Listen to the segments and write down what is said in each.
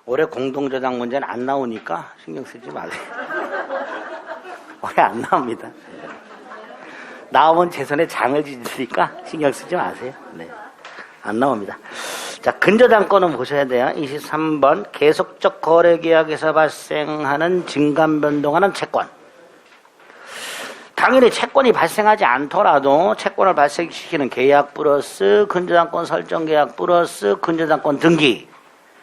올해 공동저당 문제는 안 나오니까 신경 쓰지 마세요. 올해 안 나옵니다. 나오면 제 손에 장을 지으니까 신경 쓰지 마세요. 네. 안 나옵니다. 자, 근저당권은 보셔야 돼요. 23번 계속적 거래계약에서 발생하는 증감 변동하는 채권. 당연히 채권이 발생하지 않더라도 채권을 발생시키는 계약 플러스 근저당권 설정 계약 플러스 근저당권 등기.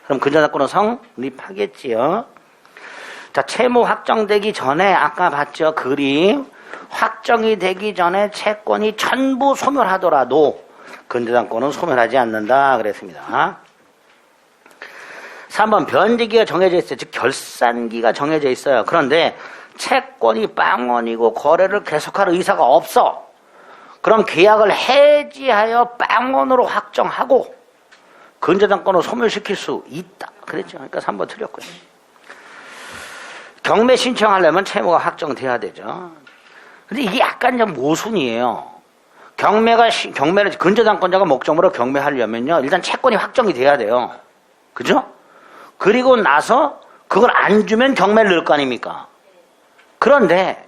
그럼 근저당권은 성립하겠지요. 자, 채무 확정되기 전에 아까 봤죠? 그림. 확정이 되기 전에 채권이 전부 소멸하더라도 근저당권은 소멸하지 않는다 그랬습니다. 3번 변제기가 정해져 있어요. 즉 결산기가 정해져 있어요. 그런데 채권이 빵원이고 거래를 계속할 의사가 없어. 그럼 계약을 해지하여 빵원으로 확정하고 근저당권을 소멸시킬 수 있다. 그랬죠. 그러니까 3번 틀렸고요. 경매 신청하려면 채무가 확정돼야 되죠. 근데 이게 약간 좀 모순이에요. 경매를 근저당권자가 목적으로 경매하려면요. 일단 채권이 확정이 돼야 돼요. 그죠? 그리고 나서 그걸 안 주면 경매를 넣을 거 아닙니까? 그런데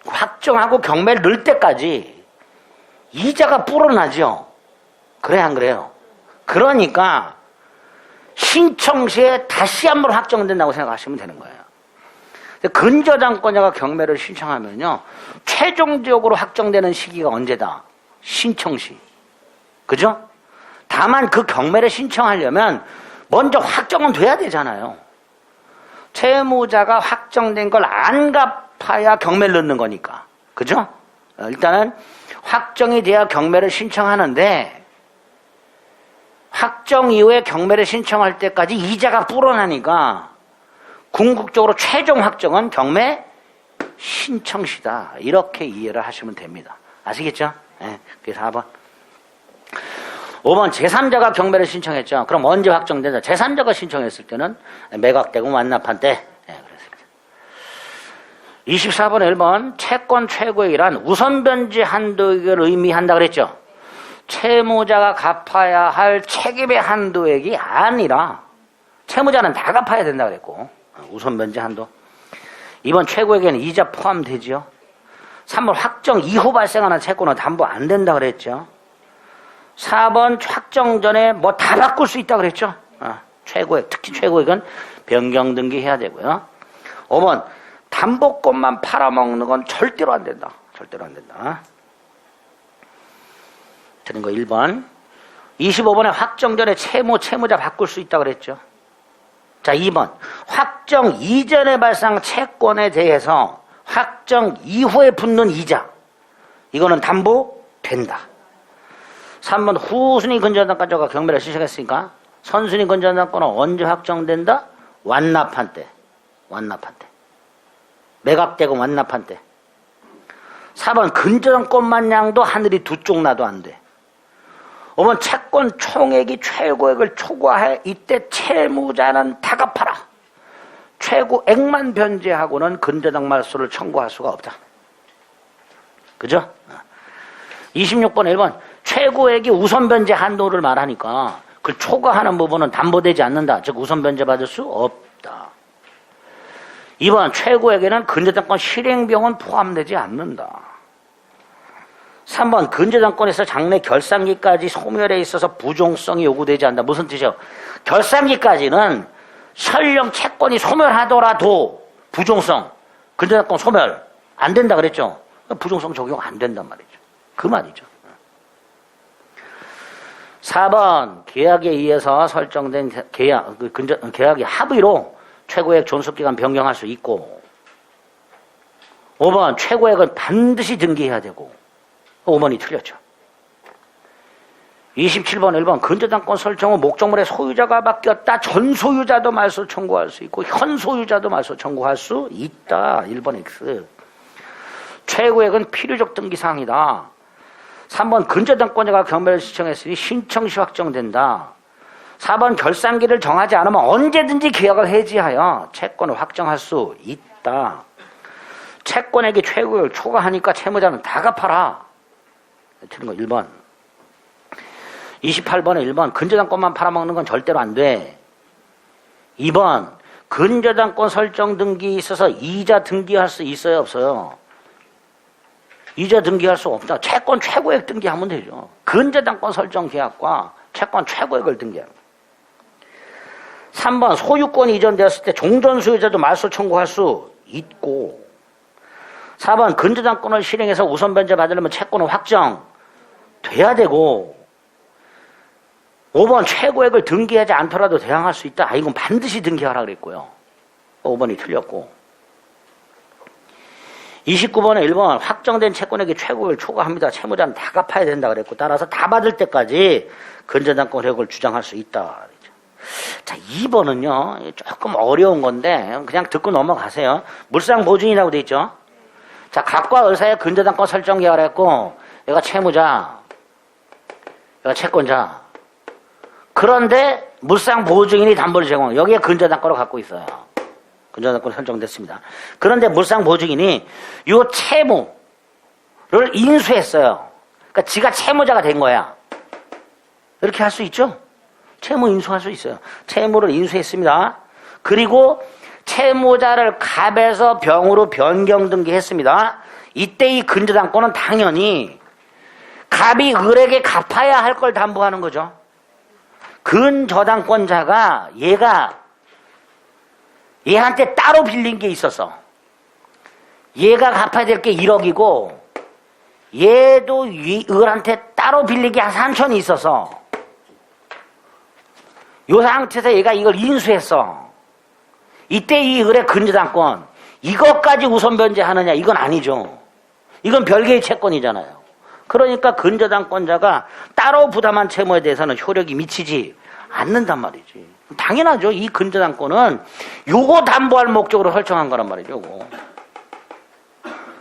확정하고 경매를 넣을 때까지 이자가 불어나죠. 그래 안 그래요? 그러니까 신청 시에 다시 한번 확정된다고 생각하시면 되는 거예요. 근저당권자가 경매를 신청하면요. 최종적으로 확정되는 시기가 언제다? 신청시. 그죠? 다만 그 경매를 신청하려면 먼저 확정은 돼야 되잖아요. 채무자가 확정된 걸 안 갚아야 경매를 넣는 거니까. 그죠? 일단은 확정이 돼야 경매를 신청하는데 확정 이후에 경매를 신청할 때까지 이자가 불어나니까 궁극적으로 최종 확정은 경매 신청시다. 이렇게 이해를 하시면 됩니다. 아시겠죠? 네, 그게 4번. 5번 제3자가 경매를 신청했죠. 그럼 언제 확정된다? 제3자가 신청했을 때는 매각되고 완납한 때. 네, 그렇습니다. 24번 1번 채권 최고액이란 우선변제 한도액을 의미한다 그랬죠. 채무자가 갚아야 할 책임의 한도액이 아니라 채무자는 다 갚아야 된다 그랬고 우선 변제 한도. 2번 최고액에는 이자 포함되죠. 3번 확정 이후 발생하는 채권은 담보 안 된다 그랬죠. 4번 확정 전에 뭐 다 바꿀 수 있다 그랬죠. 최고액, 특히 최고액은 변경 등기해야 되고요. 5번 담보권만 팔아먹는 건 절대로 안 된다. 절대로 안 된다. 틀린 거 1번. 25번에 확정 전에 채무자 바꿀 수 있다 그랬죠. 자, 2번. 확정 이전에 발생한 채권에 대해서 확정 이후에 붙는 이자. 이거는 담보된다. 3번. 후순위 근저당권자가 경매를 신청했으니까 선순위 근저당권은 언제 확정된다? 완납한 때. 완납한 때. 매각되고 완납한 때. 4번. 근저당권만 양도 하늘이 두 쪽 나도 안 돼. 5번 채권 총액이 최고액을 초과해 이때 채무자는 다 갚아라. 최고액만 변제하고는 근저당 말소를 청구할 수가 없다. 그죠? 26번 1번 최고액이 우선 변제 한도를 말하니까 그 초과하는 부분은 담보되지 않는다. 즉 우선 변제 받을 수 없다. 2번 최고액에는 근저당권 실행비용은 포함되지 않는다. 3번 근저당권에서 장래 결산기까지 소멸에 있어서 부종성이 요구되지 않는다. 무슨 뜻이요? 결산기까지는 설령 채권이 소멸하더라도 부종성, 근저당권 소멸 안 된다 그랬죠. 부종성 적용 안 된단 말이죠. 그 말이죠. 4번 계약에 의해서 설정된 계약의 합의로 최고액 존속기간 변경할 수 있고 5번 최고액은 반드시 등기해야 되고 5번이 틀렸죠. 27번 1번 근저당권 설정 후 목적물의 소유자가 바뀌었다. 전 소유자도 말소 청구할 수 있고 현 소유자도 말소 청구할 수 있다. 1번 X. 최고액은 필요적 등기사항이다. 3번 근저당권자가 경매를 신청했으니 신청시 확정된다. 4번 결산기를 정하지 않으면 언제든지 계약을 해지하여 채권을 확정할 수 있다. 채권액이 최고액을 초과하니까 채무자는 다 갚아라. 틀린 거 1번. 28번에 1번 근저당권만 팔아먹는 건 절대로 안 돼. 2번 근저당권 설정 등기에 있어서 이자 등기할 수 있어요, 없어요? 이자 등기할 수 없다. 채권 최고액 등기하면 되죠. 근저당권 설정 계약과 채권 최고액을 등기합니다. 3번 소유권이 이전되었을 때 종전 소유자도 말소 청구할 수 있고 4번 근저당권을 실행해서 우선 변제 받으려면 채권은 확정돼야 되고 5번 최고액을 등기하지 않더라도 대항할 수 있다. 이건 반드시 등기하라 그랬고요. 5번이 틀렸고 29번에 1번 확정된 채권액이 최고액을 초과합니다. 채무자는 다 갚아야 된다 그랬고 따라서 다 받을 때까지 근저당권 효력을 주장할 수 있다 그랬죠. 자, 2번은요 조금 어려운 건데 그냥 듣고 넘어가세요. 물상보증이라고 돼 있죠. 자, 갑과 을사의 근저당권 설정 계약을 했고 얘가 채무자, 얘가 채권자. 그런데 물상보증인이 담보를 제공. 여기에 근저당권을 갖고 있어요. 근저당권 설정됐습니다. 그런데 물상보증인이 요 채무를 인수했어요. 그러니까 지가 채무자가 된 거야. 이렇게 할 수 있죠? 채무 인수할 수 있어요. 채무를 인수했습니다. 그리고 채무자를 갑에서 병으로 변경 등기했습니다. 이때 이 근저당권은 당연히 갑이 을에게 갚아야 할 걸 담보하는 거죠. 근저당권자가 얘한테 따로 빌린 게 있었어. 얘가 갚아야 될 게 1억이고 얘도 을한테 따로 빌린 게 한 3천이 있어서 요 상태에서 얘가 이걸 인수했어. 이때 이 을의 근저당권 이것까지 우선 변제하느냐 이건 아니죠. 이건 별개의 채권이잖아요. 그러니까 근저당권자가 따로 부담한 채무에 대해서는 효력이 미치지 않는단 말이지. 당연하죠. 이 근저당권은 요거 담보할 목적으로 설정한 거란 말이죠. 요거.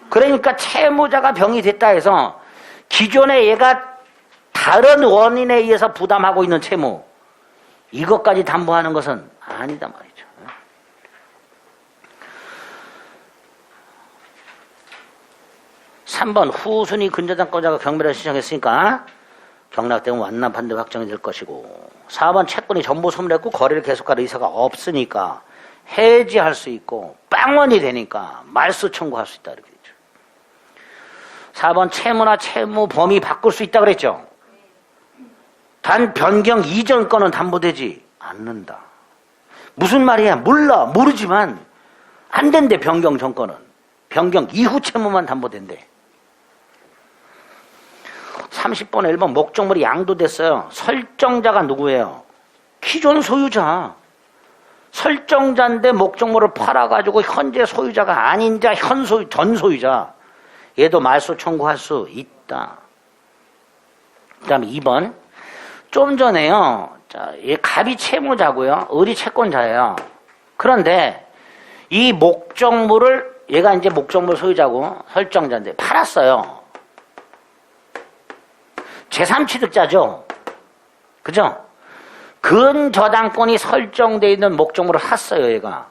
그러니까 채무자가 병이 됐다 해서 기존에 얘가 다른 원인에 의해서 부담하고 있는 채무 이것까지 담보하는 것은 아니다 말이죠. 3번 후순위 근저당권자가 경매를 신청했으니까 경락되면 완납한대 확정이 될 것이고 4번 채권이 전부 소멸했고 거래를 계속할 의사가 없으니까 해지할 수 있고 빵원이 되니까 말소 청구할 수 있다 이렇게 되죠. 4번 채무나 채무 범위 바꿀 수 있다 그랬죠. 단 변경 이전 건은 담보되지 않는다. 무슨 말이야? 몰라. 모르지만 안 된대. 변경 전 건은. 변경 이후 채무만 담보된대. 30번에 1번 목적물이 양도됐어요. 설정자가 누구예요? 기존 소유자. 설정자인데 목적물을 팔아가지고 현재 소유자가 아닌 자, 전 소유자. 얘도 말소 청구할 수 있다. 그 다음에 2번. 좀 전에요. 자, 얘 갑이 채무자고요. 을이 채권자예요. 그런데 이 목적물을 얘가 이제 목적물 소유자고 설정자인데 팔았어요. 제3취득자죠. 그죠? 근저당권이 설정되어 있는 목적물을 샀어요, 얘가.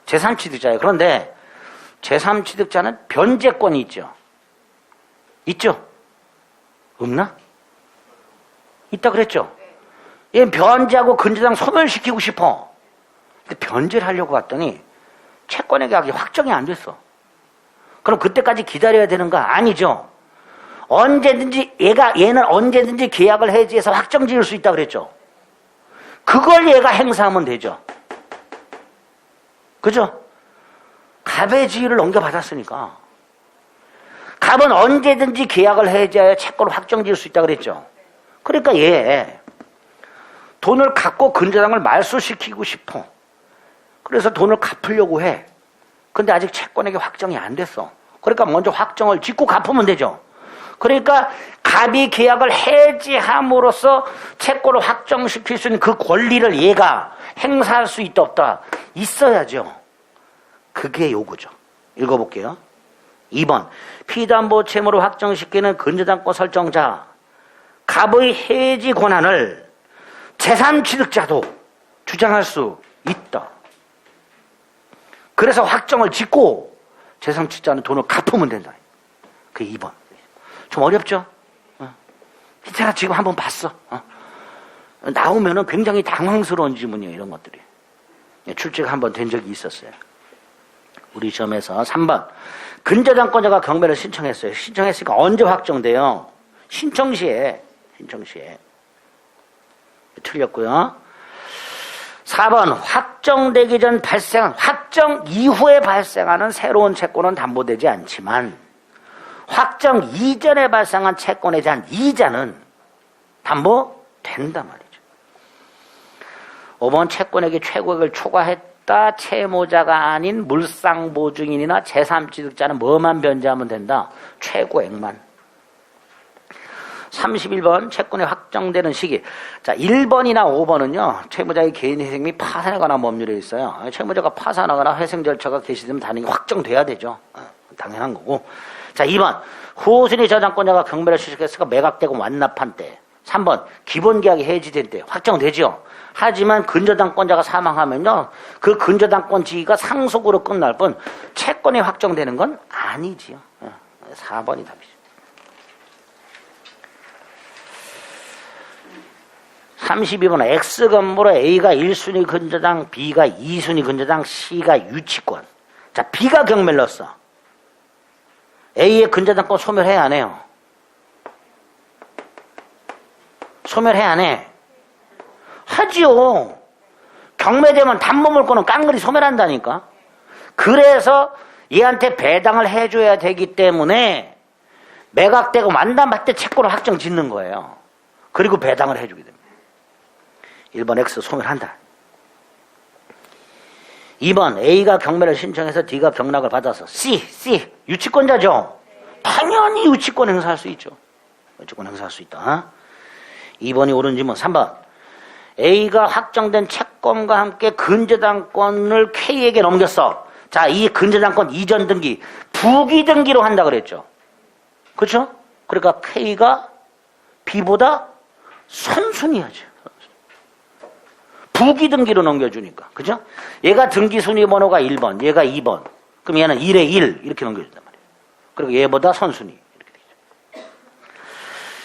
제3취득자예요. 그런데 제3취득자는 변제권이 있죠. 있죠? 없나? 있다 그랬죠? 얘 변제하고 근저당 소멸시키고 싶어. 근데 변제를 하려고 봤더니 채권의 계약이 확정이 안 됐어. 그럼 그때까지 기다려야 되는 거 아니죠? 언제든지 얘는 언제든지 계약을 해지해서 확정 지을 수 있다 그랬죠. 그걸 얘가 행사하면 되죠. 그죠? 갑의 지위를 넘겨받았으니까. 갑은 언제든지 계약을 해지하여 채권을 확정 지을 수 있다 그랬죠. 그러니까 얘 돈을 갖고 근저당을 말소시키고 싶어. 그래서 돈을 갚으려고 해. 근데 아직 채권액이 확정이 안 됐어. 그러니까 먼저 확정을 짓고 갚으면 되죠. 그러니까 갑이 계약을 해지함으로써 채권을 확정시킬 수 있는 그 권리를 얘가 행사할 수 있다 없다? 있어야죠. 그게 요구죠. 읽어볼게요. 2번 피담보 채무를 확정시키는 근저당권 설정자 갑의 해지 권한을 제3취득자도 주장할 수 있다. 그래서 확정을 짓고 제3취득자는 돈을 갚으면 된다. 그게 2번. 좀 어렵죠? 제가 지금 한번 봤어. 나오면은 굉장히 당황스러운 질문이에요, 이런 것들이. 출제가 한 번 된 적이 있었어요. 우리 시험에서 3번 근저당권자가 경매를 신청했어요. 신청했으니까 언제 확정돼요? 신청시에. 틀렸고요. 4번 확정되기 전 발생한, 확정 이후에 발생하는 새로운 채권은 담보되지 않지만 확정 이전에 발생한 채권에 대한 이자는 담보된단 말이죠. 5번 채권액이 최고액을 초과했다. 채무자가 아닌 물상보증인이나 제3취득자는 뭐만 변제하면 된다? 최고액만. 31번 채권이 확정되는 시기. 자, 1번이나 5번은요. 채무자의 개인회생 및 파산에 관한 법률에 있어요. 채무자가 파산하거나 회생 절차가 개시되면 당연히 확정돼야 되죠. 당연한 거고. 자, 2번 후순위 저당권자가 경매를 실시했으니까 매각되고 완납한 때. 3번 기본계약이 해지된 때 확정되죠. 하지만 근저당권자가 사망하면요. 그 근저당권 지위가 상속으로 끝날 뿐 채권이 확정되는 건 아니지요. 4번이 답이죠. 32번 X건물로 A가 1순위 근저당, B가 2순위 근저당, C가 유치권. 자, B가 경매를 넣었어. A의 근저당권 소멸해야 안 해요? 소멸해야 안 해? 하지요. 경매되면 담보물권은 깡그리 소멸한다니까. 그래서 얘한테 배당을 해줘야 되기 때문에 매각되고 만담할 때 채권을 확정 짓는 거예요. 그리고 배당을 해주게 됩니다. 1번 X 소멸한다. 2번 A가 경매를 신청해서 D가 경락을 받아서 C 유치권자죠. 당연히 유치권 행사할 수 있죠. 유치권 행사할 수 있다. 2번이 옳은 질문. 3번 A가 확정된 채권과 함께 근저당권을 K에게 넘겼어. 자, 이 근저당권 이전 등기 부기 등기로 한다 그랬죠. 그렇죠? 그러니까 K가 B보다 선순위하죠. 부기 등기로 넘겨주니까. 그죠? 얘가 등기 순위 번호가 1번, 얘가 2번. 그럼 얘는 1에 1 이렇게 넘겨준단 말이에요. 그리고 얘보다 선순위. 이렇게 되죠.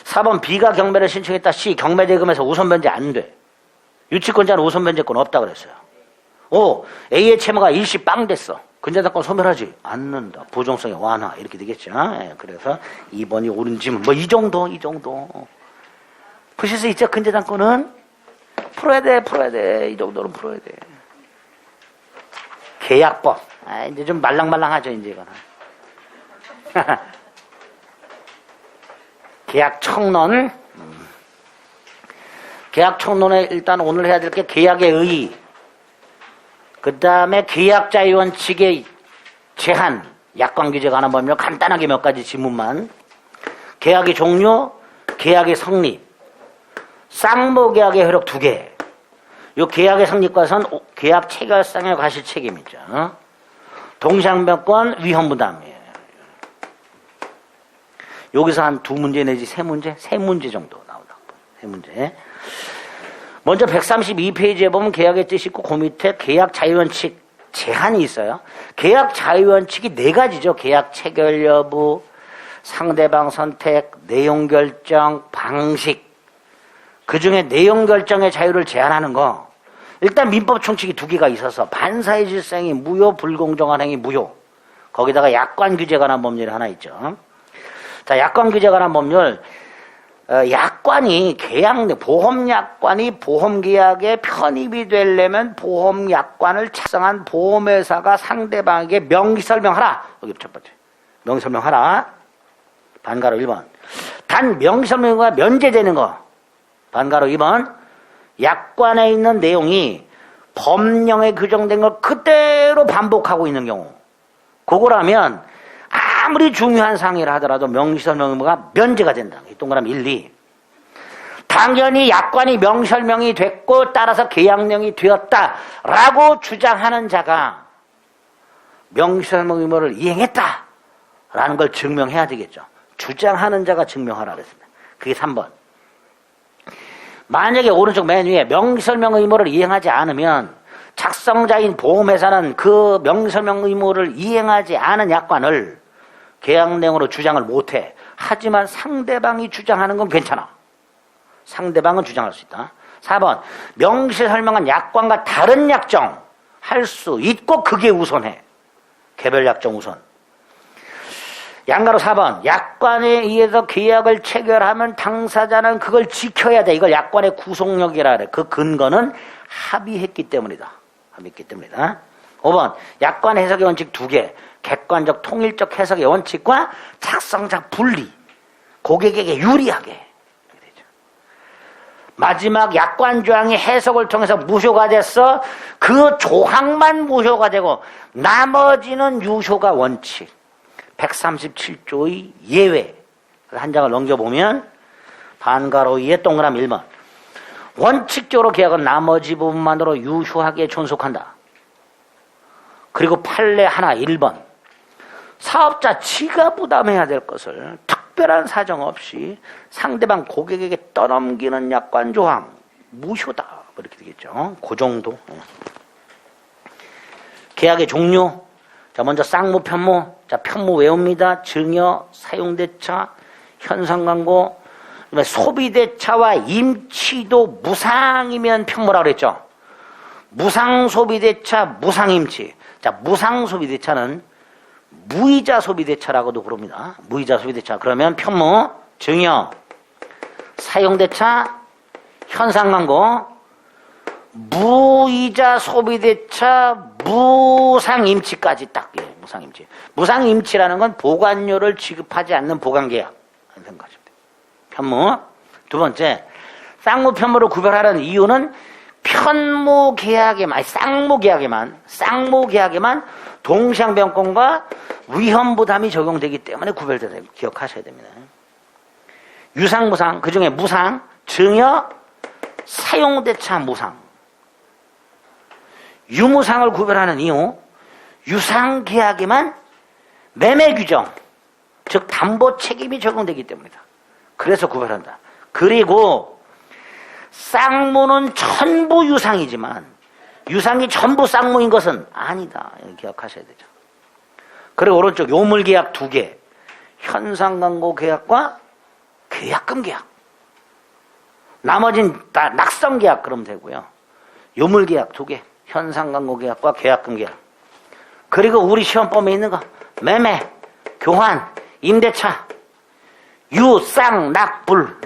4번 B가 경매를 신청했다. C 경매 대금에서 우선 변제 안 돼. 유치권자는 우선 변제권 없다 그랬어요. 5. A의 채무가 일시 빵 됐어. 근저당권 소멸하지 않는다. 부정성의 완화 이렇게 되겠죠. 예, 그래서 2번이 옳은 질문. 뭐 이 정도. 푸실 수 있죠. 근저당권은 풀어야 돼. 이 정도는 풀어야 돼. 계약법. 이제 좀 말랑말랑하죠, 이제 이거는. 계약 청론. 계약 청론에 일단 오늘 해야 될 게 계약의 의의. 그 다음에 계약자의 원칙의 제한. 약관 규제 관한 법률 간단하게 몇 가지 지문만. 계약의 종료, 계약의 성립. 쌍모계약의 효력 2개. 요 계약의 성립과선 계약 체결상의 과실 책임이죠. 동시항변권 위험부담이에요. 여기서 한 2문제 내지 3문제? 3문제 정도 나오다. 3문제. 먼저 132페이지에 보면 계약의 뜻이 있고 그 밑에 계약 자유원칙 제한이 있어요. 계약 자유원칙이 4가지죠. 계약 체결 여부, 상대방 선택, 내용 결정, 방식. 그 중에 내용 결정의 자유를 제한하는 거. 일단 민법 총칙이 2개가 있어서 반사의 질서행위 무효, 불공정한 행위 무효. 거기다가 약관 규제 관한 법률이 하나 있죠. 자, 약관 규제 관한 법률. 약관이 보험약관이 보험계약에 편입이 되려면 보험약관을 작성한 보험회사가 상대방에게 명시설명하라. 여기 첫 번째. 명시설명하라. 반가로 1번. 단 명시설명과 면제되는 거. 반가로 2번. 약관에 있는 내용이 법령에 규정된 걸 그대로 반복하고 있는 경우. 그거라면 아무리 중요한 사항이라 하더라도 명시설명의무가 면제가 된다. 동그라미 1, 2. 당연히 약관이 명시설명이 됐고 따라서 계약령이 되었다라고 주장하는 자가 명시설명 의무를 이행했다라는 걸 증명해야 되겠죠. 주장하는 자가 증명하라 그랬습니다. 그게 3번. 만약에 오른쪽 맨 위에 명시설명 의무를 이행하지 않으면 작성자인 보험회사는 그 명시설명 의무를 이행하지 않은 약관을 계약 내용으로 주장을 못해. 하지만 상대방이 주장하는 건 괜찮아. 상대방은 주장할 수 있다. 4번 명시설명한 약관과 다른 약정 할 수 있고 그게 우선해. 개별약정 우선. 양가로 4번 약관에 의해서 계약을 체결하면 당사자는 그걸 지켜야 돼. 이걸 약관의 구속력이라 그래. 그 근거는 합의했기 때문이다. 합의했기 때문이다. 5번 약관 해석의 원칙 2개. 객관적 통일적 해석의 원칙과 작성자 분리. 고객에게 유리하게. 마지막 약관 조항이 해석을 통해서 무효가 됐어. 그 조항만 무효가 되고 나머지는 유효가 원칙. 137조의 예외. 한 장을 넘겨보면 반가로 2에 동그라미 1번. 원칙적으로 계약은 나머지 부분만으로 유효하게 존속한다. 그리고 판례 하나 1번. 사업자 지가 부담해야 될 것을 특별한 사정 없이 상대방 고객에게 떠넘기는 약관 조항 무효다. 이렇게 되겠죠. 그 정도. 계약의 종류. 자, 먼저 쌍무, 편무. 자, 편무 외웁니다. 증여, 사용대차, 현상광고. 그다음에 소비대차와 임치도 무상이면 편무라고 그랬죠. 무상소비대차, 무상임치. 자, 무상소비대차는 무이자 소비대차라고도 부릅니다. 무이자 소비대차. 그러면 편무, 증여, 사용대차, 현상광고, 무이자 소비대차, 무상임치까지 딱. 예, 무상임치. 무상임치라는 건 보관료를 지급하지 않는 보관계약. 생각하시면 돼요. 편무. 두 번째, 쌍무편무를 구별하는 이유는 편무계약에만, 쌍무계약에만 동시항변권과 위험부담이 적용되기 때문에 구별되다. 기억하셔야 됩니다. 유상, 무상, 그 중에 무상, 증여, 사용대차 무상. 유무상을 구별하는 이유, 유상계약에만 매매규정, 즉 담보 책임이 적용되기 때문이다. 그래서 구별한다. 그리고 쌍무는 전부 유상이지만 유상이 전부 쌍무인 것은 아니다. 기억하셔야 되죠. 그리고 오른쪽 요물계약 2개. 현상광고 계약과 계약금 계약. 나머진 다 낙성계약 그러면 되고요. 요물계약 2개. 현상광고 계약과 계약금 계약. 그리고 우리 시험범위에 있는 거 매매, 교환, 임대차, 유, 쌍, 낙, 불.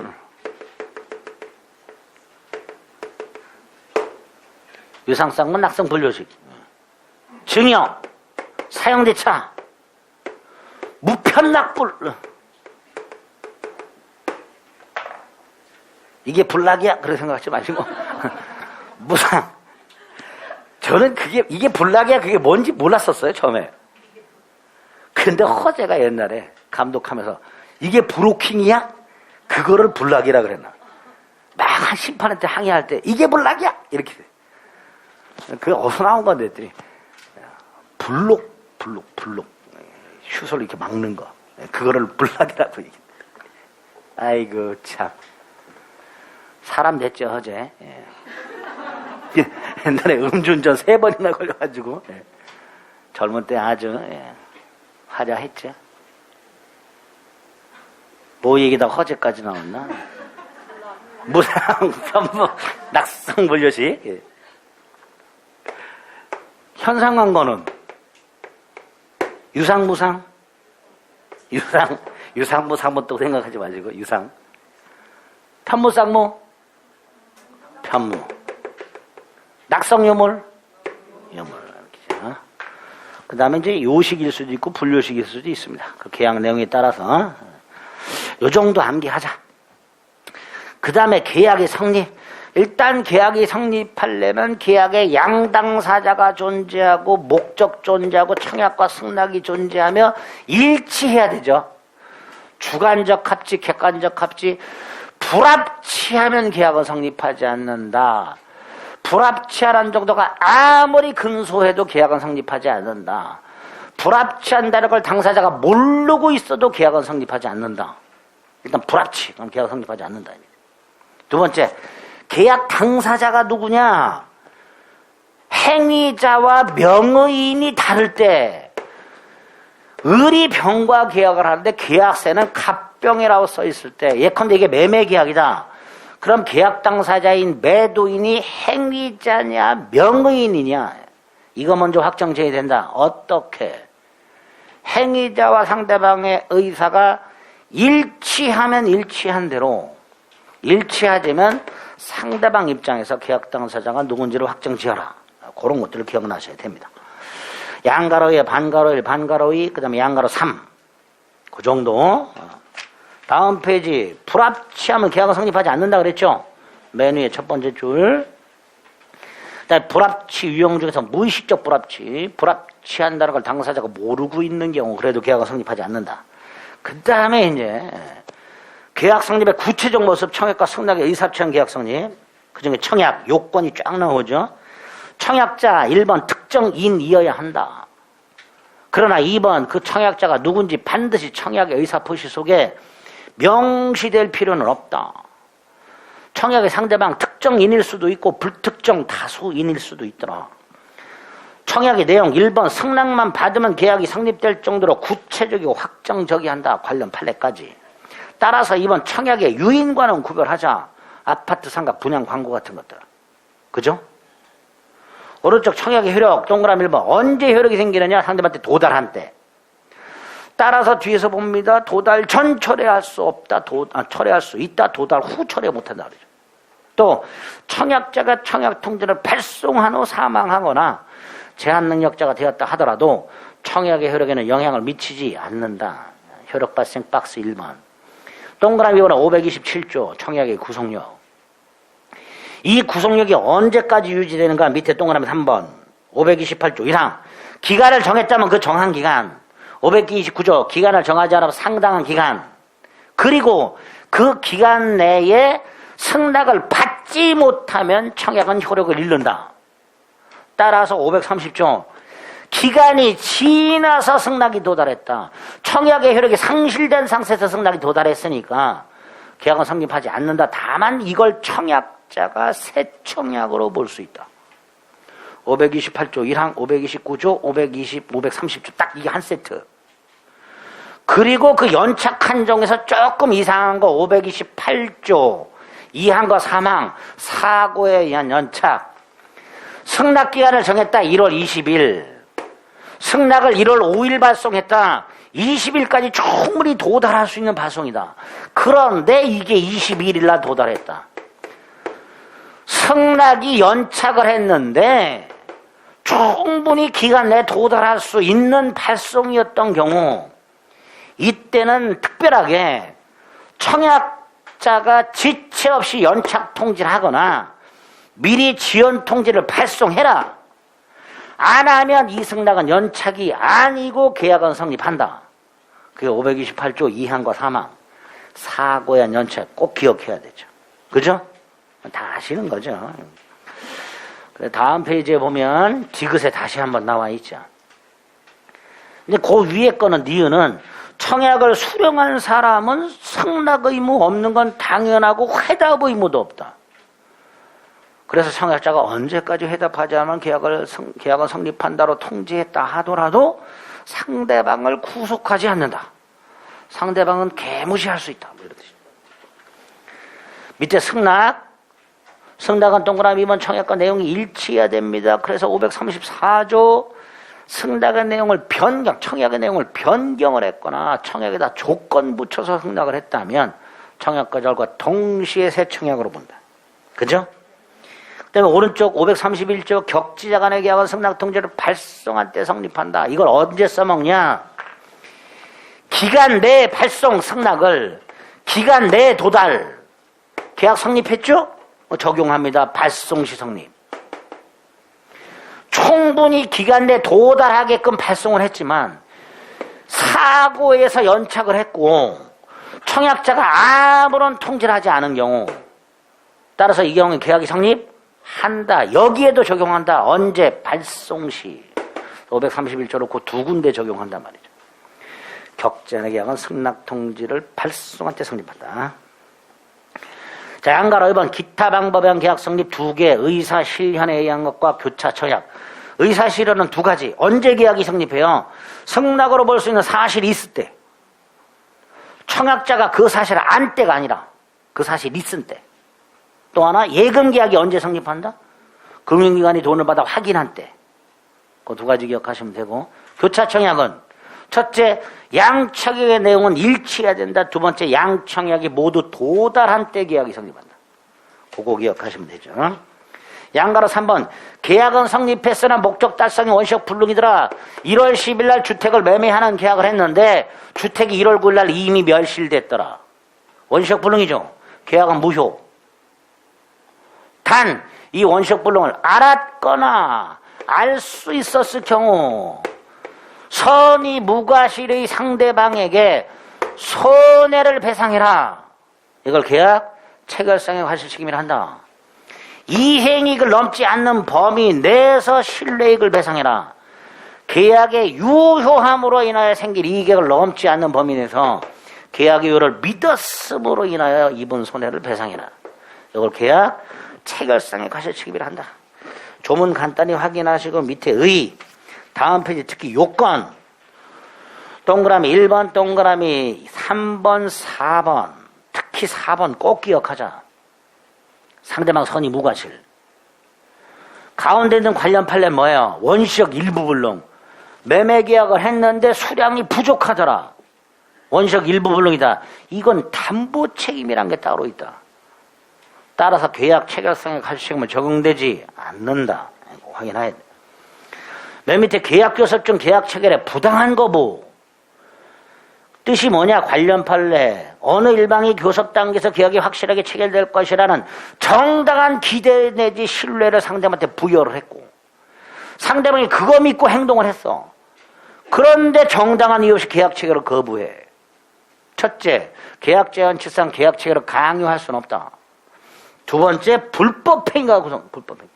유상, 쌍문, 낙성, 불요식. 증여, 사용대차, 무편, 낙불. 이게 불락이야? 그렇게 생각하지 마시고. 무상. 저는 이게 불락이야? 그게 뭔지 몰랐었어요, 처음에. 근데 허재가 옛날에 감독하면서 이게 브로킹이야? 그거를 불락이라 그랬나. 막 한 심판한테 항의할 때 이게 불락이야? 이렇게 돼. 그게 어디서 나온 건데 했더니 블록. 휴소를 이렇게 막는 거. 그거를 불락이라고 얘기해. 아이고, 참. 사람 됐죠, 어제. 예. 옛날에 음주운전 3번이나 걸려가지고, 예. 젊은 때 아주, 예. 화려했죠. 뭐 얘기다 허재까지 나왔나? 무상, 편무, 낙성, 불요식. 예. 현상광고는 유상, 무상? 유상, 무상은 또 생각하지 마시고, 유상. 편무, 쌍무? 편무. 낙성, 요물? 요물. 그 다음에 이제 요식일 수도 있고, 불요식일 수도 있습니다. 그 계약 내용에 따라서. 요 정도 암기하자. 그 다음에 계약의 성립. 일단 계약이 성립하려면 계약에 양당사자가 존재하고 목적 존재하고 청약과 승낙이 존재하며 일치해야 되죠. 주관적 합치, 객관적 합치. 불합치하면 계약은 성립하지 않는다. 불합치하라는 정도가 아무리 근소해도 계약은 성립하지 않는다. 불합치한다는 걸 당사자가 모르고 있어도 계약은 성립하지 않는다. 일단 불합치, 그럼 계약 성립하지 않는다. 두 번째, 계약 당사자가 누구냐? 행위자와 명의인이 다를 때 의리병과 계약을 하는데 계약세는 갑병이라고 써 있을 때 예컨대 이게 매매계약이다. 그럼 계약 당사자인 매도인이 행위자냐 명의인이냐 이거 먼저 확정지어야 된다. 어떻게? 행위자와 상대방의 의사가 일치하면 일치한 대로, 일치하자면 상대방 입장에서 계약 당사자가 누군지를 확정지어라. 그런 것들을 기억나셔야 됩니다. 양가로 1, 반가로 1, 반가로 2, 그 다음에 양가로 3. 그 정도. 다음 페이지. 불합치하면 계약은 성립하지 않는다 그랬죠? 맨 위에 첫 번째 줄. 그다음에 불합치 유형 중에서 무의식적 불합치. 불합치한다는 걸 당사자가 모르고 있는 경우 그래도 계약은 성립하지 않는다. 그 다음에 이제 계약 성립의 구체적 모습, 청약과 승낙의 의사합치한 계약 성립. 그 중에 청약 요건이 쫙 나오죠. 청약자 1번 특정인이어야 한다. 그러나 2번 그 청약자가 누군지 반드시 청약의 의사표시 속에 명시될 필요는 없다. 청약의 상대방 특정인일 수도 있고 불특정 다수인일 수도 있더라. 청약의 내용 1번 승낙만 받으면 계약이 성립될 정도로 구체적이고 확정적이 한다. 관련 판례까지. 따라서 2번 청약의 유인과는 구별하자. 아파트 상가 분양 광고 같은 것들. 그죠? 오른쪽 청약의 효력 동그라미 1번 언제 효력이 생기느냐? 상대방한테 도달한 때. 따라서 뒤에서 봅니다. 도달 전 철회할 수 없다. 철회할 수 있다. 도달 후 철회 못한다 그러죠. 또 청약자가 청약 통지를 발송한 후 사망하거나 제한 능력자가 되었다 하더라도 청약의 효력에는 영향을 미치지 않는다. 효력 발생 박스 1번. 동그라미 2번은 527조 청약의 구속력. 이 구속력이 언제까지 유지되는가? 밑에 동그라미 3번 528조 이상 기간을 정했다면 그 정한 기간, 529조 기간을 정하지 않으면 상당한 기간, 그리고 그 기간 내에 승낙을 받지 못하면 청약은 효력을 잃는다. 따라서 530조 기간이 지나서 승낙이 도달했다. 청약의 효력이 상실된 상태에서 승낙이 도달했으니까 계약은 성립하지 않는다. 다만 이걸 청약자가 새 청약으로 볼 수 있다. 528조 1항, 529조, 530조 딱 이게 한 세트. 그리고 그 연착 한정에서 조금 이상한 거 528조 2항과 3항 사고에 의한 연착. 승낙기간을 정했다 1월 20일. 승낙을 1월 5일 발송했다. 20일까지 충분히 도달할 수 있는 발송이다. 그런데 이게 22일날 도달했다. 승낙이 연착을 했는데 충분히 기간 내에 도달할 수 있는 발송이었던 경우 이때는 특별하게 청약자가 지체 없이 연착 통지를 하거나 미리 지연 통지를 발송해라. 안 하면 이 승낙은 연착이 아니고 계약은 성립한다. 그게 528조 2항과 3항. 사고야 연착 꼭 기억해야 되죠. 그죠? 다 아시는 거죠. 다음 페이지에 보면 디귿에 다시 한번 나와 있죠. 근데 그 위에 거는 니은은 청약을 수령한 사람은 승낙 의무 없는 건 당연하고 회답 의무도 없다. 그래서 청약자가 언제까지 회답하지 않으면 계약은 성립한다로 통지했다 하더라도 상대방을 구속하지 않는다. 상대방은 개무시할 수 있다. 이러듯이. 밑에 승낙은 동그라미 2번 청약과 내용이 일치해야 됩니다. 그래서 534조 승낙의 내용을 청약의 내용을 변경을 했거나 청약에다 조건 붙여서 승낙을 했다면 청약 거절과 동시에 새 청약으로 본다. 그죠? 그다음에 오른쪽 531조 격지자 간의 계약은 승낙 통지를 발송한 때 성립한다. 이걸 언제 써먹냐? 기간 내에 발송 승낙을 기간 내에 도달 계약 성립했죠? 적용합니다. 발송시 성립. 충분히 기간 내에 도달하게끔 발송을 했지만 사고에서 연착을 했고 청약자가 아무런 통지를 하지 않은 경우 따라서 이 경우는 계약이 성립한다. 여기에도 적용한다. 언제? 발송시. 531조로 그 두 군데 적용한단 말이죠. 격전의 계약은 승낙 통지를 발송한 때 성립한다. 자, 양가로 1번 기타 방법에 의한 계약 성립 2개 의사 실현에 의한 것과 교차 청약. 의사 실현은 2가지. 언제 계약이 성립해요? 승낙으로 볼 수 있는 사실이 있을 때. 청약자가 그 사실을 안 때가 아니라 그 사실이 있을 때. 또 하나 예금 계약이 언제 성립한다? 금융기관이 돈을 받아 확인한 때. 그 두 가지 기억하시면 되고, 교차청약은 첫째, 양청약의 내용은 일치해야 된다. 두 번째, 양청약이 모두 도달한 때 계약이 성립한다. 그거 기억하시면 되죠. 양가로 3번, 계약은 성립했으나 목적 달성이 원시적 불능이더라. 1월 10일 날 주택을 매매하는 계약을 했는데 주택이 1월 9일 날 이미 멸실됐더라. 원시적 불능이죠. 계약은 무효. 단, 이 원시적 불능을 알았거나 알 수 있었을 경우 선의 무과실의 상대방에게 손해를 배상해라. 이걸 계약 체결상의 과실 책임이라 한다. 이행이익을 넘지 않는 범위 내에서 실뢰이익을 배상해라. 계약의 유효함으로 인하여 생길 이익을 넘지 않는 범위 내에서 계약의 유효를 믿었음으로 인하여 입은 손해를 배상해라. 이걸 계약 체결상의 과실 책임이라 한다. 조문 간단히 확인하시고 밑에 의, 다음 페이지 특히 요건, 동그라미 1번, 동그라미 3번, 4번, 특히 4번 꼭 기억하자. 상대방 선의 무과실. 가운데 있는 관련 판례 뭐예요? 원시적 일부 불능. 매매 계약을 했는데 수량이 부족하더라. 원시적 일부 불능이다. 이건 담보 책임이란 게 따로 있다. 따라서 계약 체결상의 과실 책임은 적용되지 않는다. 확인해야 돼. 맨 밑에 계약 교섭 중 계약 체결에 부당한 거부. 뜻이 뭐냐? 관련 판례. 어느 일방이 교섭 단계에서 계약이 확실하게 체결될 것이라는 정당한 기대 내지 신뢰를 상대방한테 부여를 했고 상대방이 그거 믿고 행동을 했어. 그런데 정당한 이유 없이 계약 체결을 거부해. 첫째, 계약 제한 칠상 계약 체결을 강요할 수는 없다. 두 번째, 불법행위가 구성, 불법행위.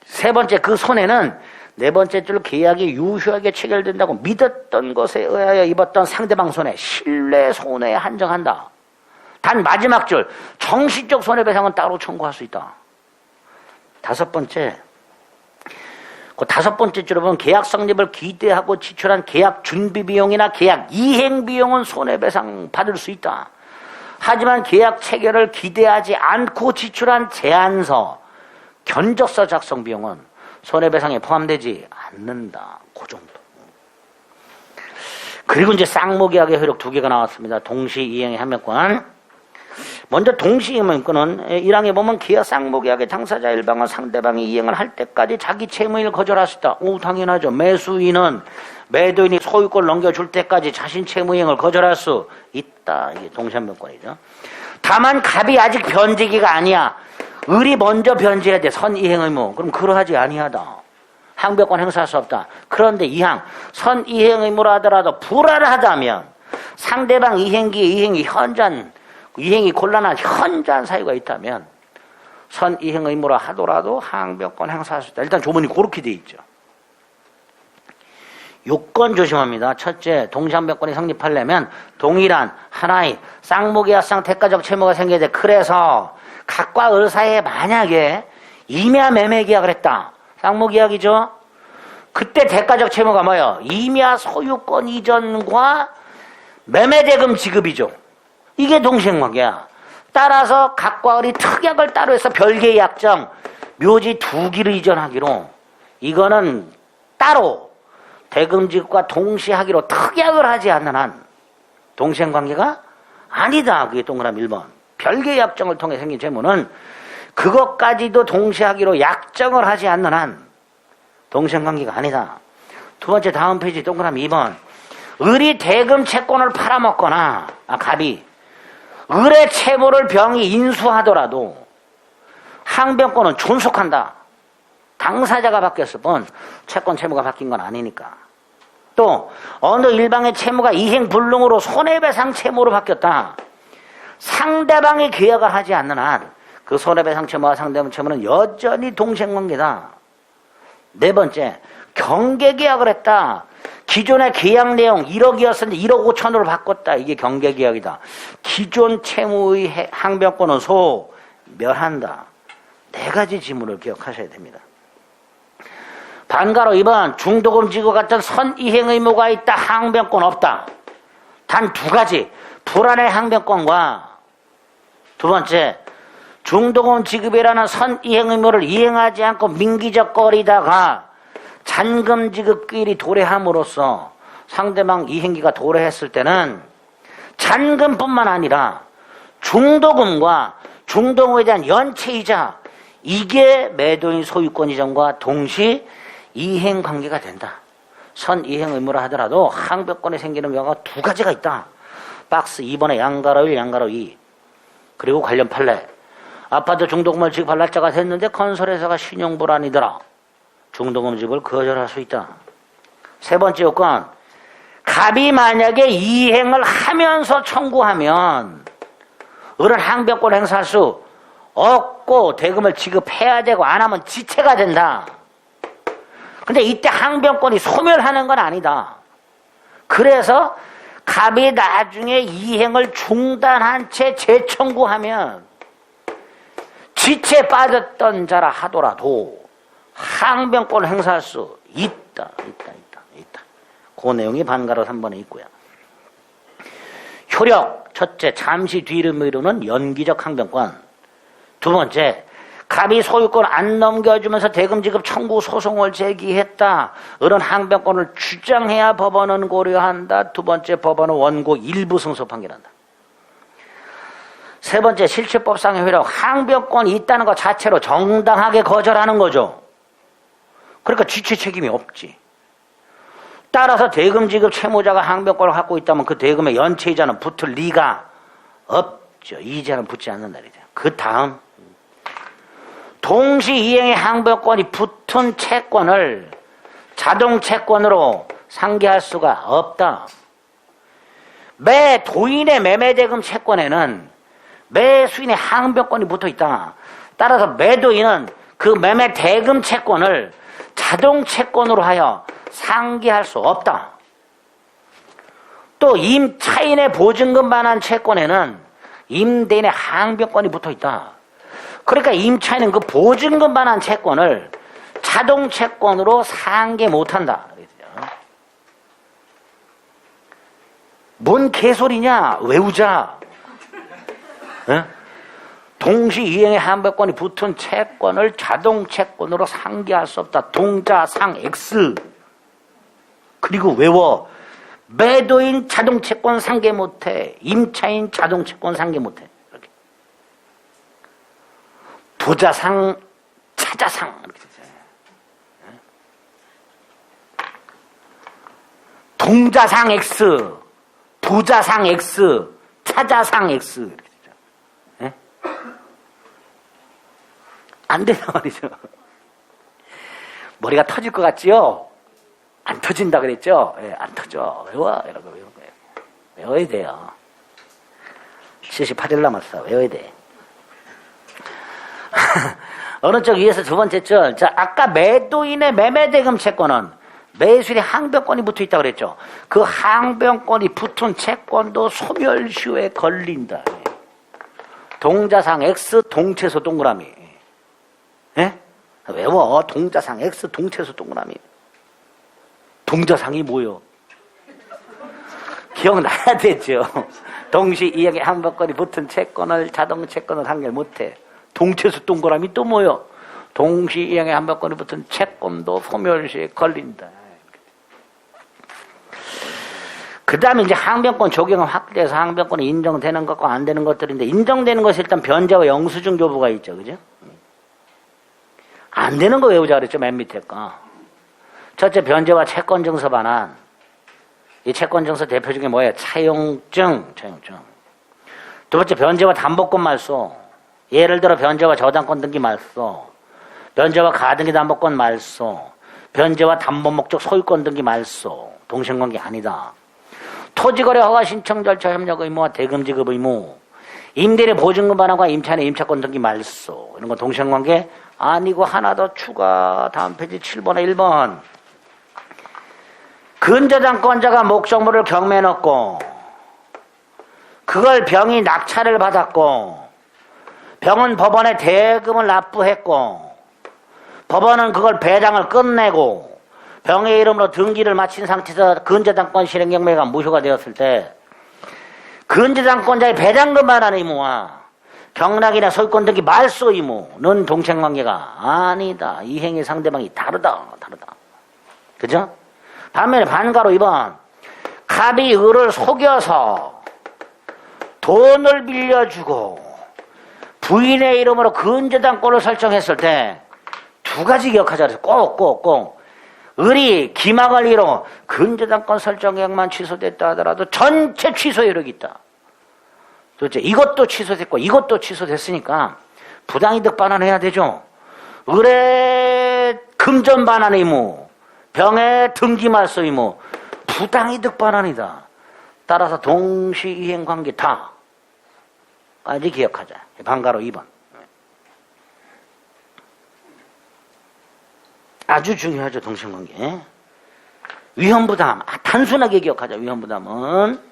세 번째, 그 손해는 네 번째 줄 계약이 유효하게 체결된다고 믿었던 것에 의하여 입었던 상대방 손해, 신뢰 손해에 한정한다. 단 마지막 줄, 정신적 손해배상은 따로 청구할 수 있다. 다섯 번째, 그 다섯 번째 줄에 보면 계약 성립을 기대하고 지출한 계약 준비 비용이나 계약 이행 비용은 손해배상 받을 수 있다. 하지만 계약 체결을 기대하지 않고 지출한 제안서, 견적서 작성 비용은 손해배상에 포함되지 않는다. 그 정도. 그리고 이제 쌍무계약의 효력 두 개가 나왔습니다. 동시이행의 한명권. 먼저 동시이행권은 1항에 보면 계약 쌍무계약의 당사자 일방은 상대방이 이행을 할 때까지 자기 채무인을 거절할 수 있다. 오, 당연하죠. 매수인은 매도인이 소유권을 넘겨줄 때까지 자신 채무이행을 거절할 수 있다. 이게 동시한명권이죠. 다만 갑이 아직 변제기가 아니야. 을이 먼저 변제해야 돼. 선이행 의무. 그럼 그러하지 아니하다. 항변권 행사할 수 없다. 그런데 2항 선이행 의무라 하더라도 불안하다면 상대방 이행이 곤란한 현저한 사유가 있다면 선이행 의무라 하더라도 항변권 행사할 수 있다. 일단 조문이 그렇게 돼 있죠. 요건 조심합니다. 첫째, 동시항변권이 성립하려면 동일한 하나의 쌍무계약상 대가적 채무가 생겨야 돼. 그래서 각과 을 사이에 만약에 임야 매매 계약을 했다. 쌍무계약이죠. 그때 대가적 채무가 뭐예요? 임야 소유권 이전과 매매대금 지급이죠. 이게 동시행관계야. 따라서 각과 을이 특약을 따로 해서 별개의 약정, 묘지 두 기를 이전하기로 이거는 따로 대금 지급과 동시하기로 특약을 하지 않는 한 동시행관계가 아니다. 그게 동그라미 1번. 별개의 약정을 통해 생긴 채무는 그것까지도 동시하기로 약정을 하지 않는 한 동시행관계가 아니다. 두 번째 다음 페이지 동그라미 2번. 을이 대금 채권을 팔아먹거나 갑이 을의 채무를 병이 인수하더라도 항변권은 존속한다. 당사자가 바뀌었을 뿐 채권 채무가 바뀐 건 아니니까. 또 어느 일방의 채무가 이행불능으로 손해배상 채무로 바뀌었다. 상대방이 계약을 하지 않는 한 그 손해배상 채무와 상대방 채무는 여전히 동시행관계다. 네 번째, 경계계약을 했다. 기존의 계약 내용 1억이었는데 1억 5천으로 바꿨다. 이게 경계계약이다. 기존 채무의 항변권은 소멸한다. 네 가지 지문을 기억하셔야 됩니다. 반가로 2번, 중도금지구 같은 선이행 의무가 있다. 항변권 없다. 단 두 가지, 불안의 항변권과 두 번째, 중도금 지급이라는 선이행 의무를 이행하지 않고 민기적거리다가 잔금지급끼리 도래함으로써 상대방 이행기가 도래했을 때는 잔금뿐만 아니라 중도금과 중도금에 대한 연체이자 이게 매도인 소유권 이전과 동시 이행 관계가 된다. 선이행 의무라 하더라도 항변권에 생기는 경우가 두 가지가 있다. 박스 2번에 양가로 1, 양가로 2. 그리고 관련 판례. 아파트 중도금을 지급할 날짜가 됐는데 건설회사가 신용불안이더라. 중도금 지급을 거절할 수 있다. 세 번째 요건. 갑이 만약에 이행을 하면서 청구하면 어른 항변권 행사할 수 없고 대금을 지급해야 되고 안 하면 지체가 된다. 근데 이때 항변권이 소멸하는 건 아니다. 그래서 갑이 나중에 이행을 중단한 채 재청구하면 지체 빠졌던 자라 하더라도 항변권 행사할 수 있다. 그 내용이 반가로 3번에 있고요. 효력, 첫째, 잠시 뒤를 미루는 연기적 항변권. 두 번째, 갑이 소유권 안 넘겨주면서 대금 지급 청구 소송을 제기했다. 이런 항변권을 주장해야 법원은 고려한다. 두 번째, 법원은 원고 일부 승소 판결한다. 세 번째, 실체법상의 효력, 항변권이 있다는 것 자체로 정당하게 거절하는 거죠. 그러니까 지체 책임이 없지. 따라서 대금 지급 채무자가 항변권을 갖고 있다면 그 대금의 연체이자는 붙을 리가 없죠. 이자는 붙지 않는 날이죠. 그 다음 동시 이행의 항변권이 붙은 채권을 자동 채권으로 상기할 수가 없다. 매도인의 매매대금 채권에는 매수인의 항변권이 붙어 있다. 따라서 매도인은 그 매매대금 채권을 자동 채권으로 하여 상기할 수 없다. 또 임차인의 보증금 반환 채권에는 임대인의 항변권이 붙어 있다. 그러니까 임차인은 그 보증금 반환 채권을 자동 채권으로 상기 못한다. 뭔 개소리냐? 외우자. 에? 동시 이행의 항변권이 붙은 채권을 자동 채권으로 상기할 수 없다. 동자상 X. 그리고 외워. 매도인 자동채권 상계 못해. 임차인 자동채권 상계 못해. 이렇게. 부자상, 차자상. 이렇게 되잖아요. 동자상 X, 부자상 X, 차자상 X. 이렇게 되죠. 예? 안 된단 말이죠. 머리가 터질 것 같지요? 안 터진다 그랬죠? 예, 안 터져. 외워. 이런 거 외우는 거예요. 외워야 돼요. 78일 남았어. 외워야 돼. 어느 쪽 위에서 두 번째 줄. 자, 아까 매도인의 매매대금 채권은 매수인의 항변권이 붙어 있다고 그랬죠? 그 항변권이 붙은 채권도 소멸시효에 걸린다. 동자상 X, 동체소 동그라미. 예? 외워. 동자상 X, 동체소 동그라미. 동자상이 뭐요? 기억나야 되죠. 동시 이행의 항변권이 붙은 채권을 자동 채권을 상결 못해. 동체수 동그라미 또 뭐요? 동시 이행의 항변권이 붙은 채권도 소멸시에 걸린다. 그 다음에 이제 항변권 적용을 확대해서 항변권이 인정되는 것과 안 되는 것들인데, 인정되는 것이 일단 변제와 영수증 교부가 있죠. 그죠? 안 되는 거 외우자 그랬죠. 맨 밑에 거. 첫째, 변제와 채권증서 반환. 이 채권증서 대표 중에 뭐예요? 차용증. 두 번째, 변제와 담보권 말소. 예를 들어 변제와 저당권 등기 말소, 변제와 가등기 담보권 말소, 변제와 담보 목적 소유권 등기 말소. 동시행관계 아니다. 토지거래 허가 신청 절차 협력 의무와 대금 지급 의무, 임대인의 보증금 반환과 임차인의 임차권 등기 말소. 이런 거 동시행관계 아니고 하나 더 추가. 다음 페이지 7번에 1번. 근저당권자가 목적물을 경매에 넣고 그걸 병이 낙찰을 받았고 병은 법원에 대금을 납부했고 법원은 그걸 배당을 끝내고 병의 이름으로 등기를 마친 상태에서 근저당권 실행 경매가 무효가 되었을 때 근저당권자의 배당금 반환 의무와 경락이나 소유권 등기 말소 의무는 동시행관계가 아니다. 이행의 상대방이 다르다. 그죠? 반면에 반가로 2번 갑이 을을 속여서 돈을 빌려주고 부인의 이름으로 근저당권을 설정했을 때 두 가지 기억하자 그래서 꼭꼭꼭 을이 기망을 이뤄 근저당권 설정 계약만 취소됐다 하더라도 전체 취소 효력이 있다. 도대체 이것도 취소됐고 이것도 취소됐으니까 부당이득 반환해야 되죠. 을의 금전 반환 의무, 병의 등기 말소 의무, 부당이득 반환이다. 따라서 동시이행 관계 다까지 기억하자. 반가로 2번. 아주 중요하죠. 동시관계. 위험부담. 단순하게 기억하자. 위험부담은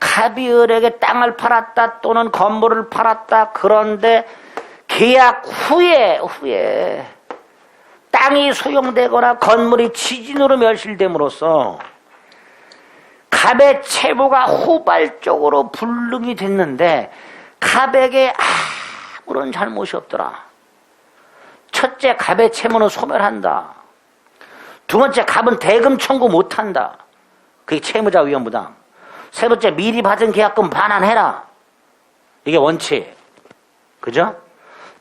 갑이 을에게 땅을 팔았다 또는 건물을 팔았다. 그런데 계약 후에 땅이 소용되거나 건물이 지진으로 멸실됨으로써 갑의 채무가 후발적으로 불능이 됐는데 갑에게 아무런 잘못이 없더라. 첫째, 갑의 채무는 소멸한다. 두 번째, 갑은 대금 청구 못한다. 그게 채무자 위험부담. 세 번째, 미리 받은 계약금 반환해라. 이게 원칙. 그죠?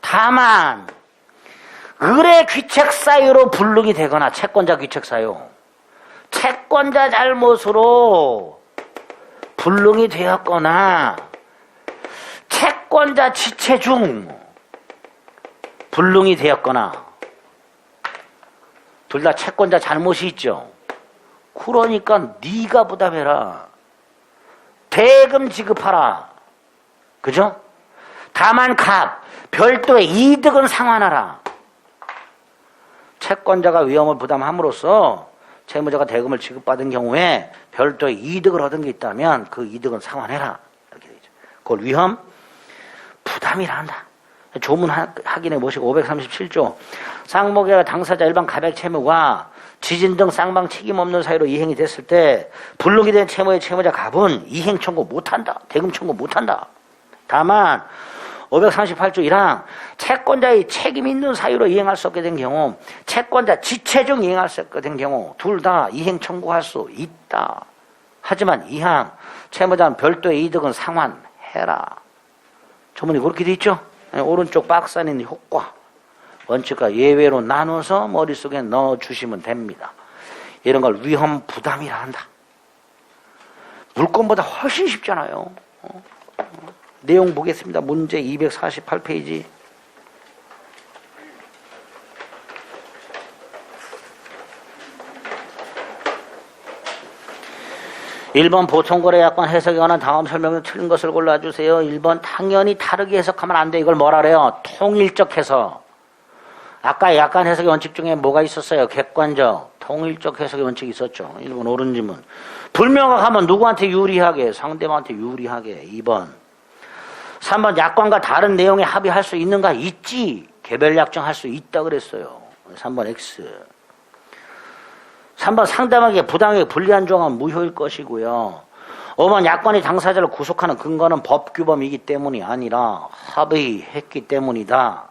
다만 을의 귀책 사유로 불능이 되거나 채권자 귀책 사유, 채권자 잘못으로 불능이 되었거나 채권자 지체 중 불능이 되었거나 둘 다 채권자 잘못이 있죠. 그러니까 네가 부담해라. 대금 지급하라. 그죠? 다만 갑 별도의 이득은 상환하라. 채권자가 위험을 부담함으로써 채무자가 대금을 지급받은 경우에 별도의 이득을 얻은 게 있다면 그 이득은 상환해라. 이렇게 되죠. 그걸 위험 부담이라 한다. 조문 확인해 보시고 537조 쌍목의 당사자 일반 가백 채무가 지진 등 쌍방 책임 없는 사유로 이행이 됐을 때 불능이 된 채무의 채무자 갑은 이행 청구 못한다. 대금 청구 못한다. 다만 538조 1항 채권자의 책임 있는 사유로 이행할 수 없게 된 경우 채권자 지체 중 이행할 수 없게 된 경우 둘 다 이행 청구할 수 있다. 하지만 2항 채무자는 별도의 이득은 상환해라. 조문이 그렇게 돼 있죠. 오른쪽 박스 안에 있는 효과 원칙과 예외로 나눠서 머릿속에 넣어주시면 됩니다. 이런 걸 위험 부담이라 한다. 물건보다 훨씬 쉽잖아요. 내용 보겠습니다. 문제 248페이지. 1번 보통거래약관 해석에 관한 다음 설명은 틀린 것을 골라주세요. 1번 당연히 다르게 해석하면 안 돼. 이걸 뭐라 그래요? 통일적 해석. 아까 약관 해석의 원칙 중에 뭐가 있었어요? 객관적, 통일적 해석의 원칙이 있었죠. 1번 옳은 지문. 불명확하면 누구한테 유리하게? 상대방한테 유리하게. 2번. 3번 약관과 다른 내용에 합의할 수 있는가? 있지. 개별 약정할 수 있다 그랬어요. 3번 X. 3번 상대방에게 부당하게 불리한 조항은 무효일 것이고요. 5번 약관이 당사자를 구속하는 근거는 법규범이기 때문이 아니라 합의했기 때문이다.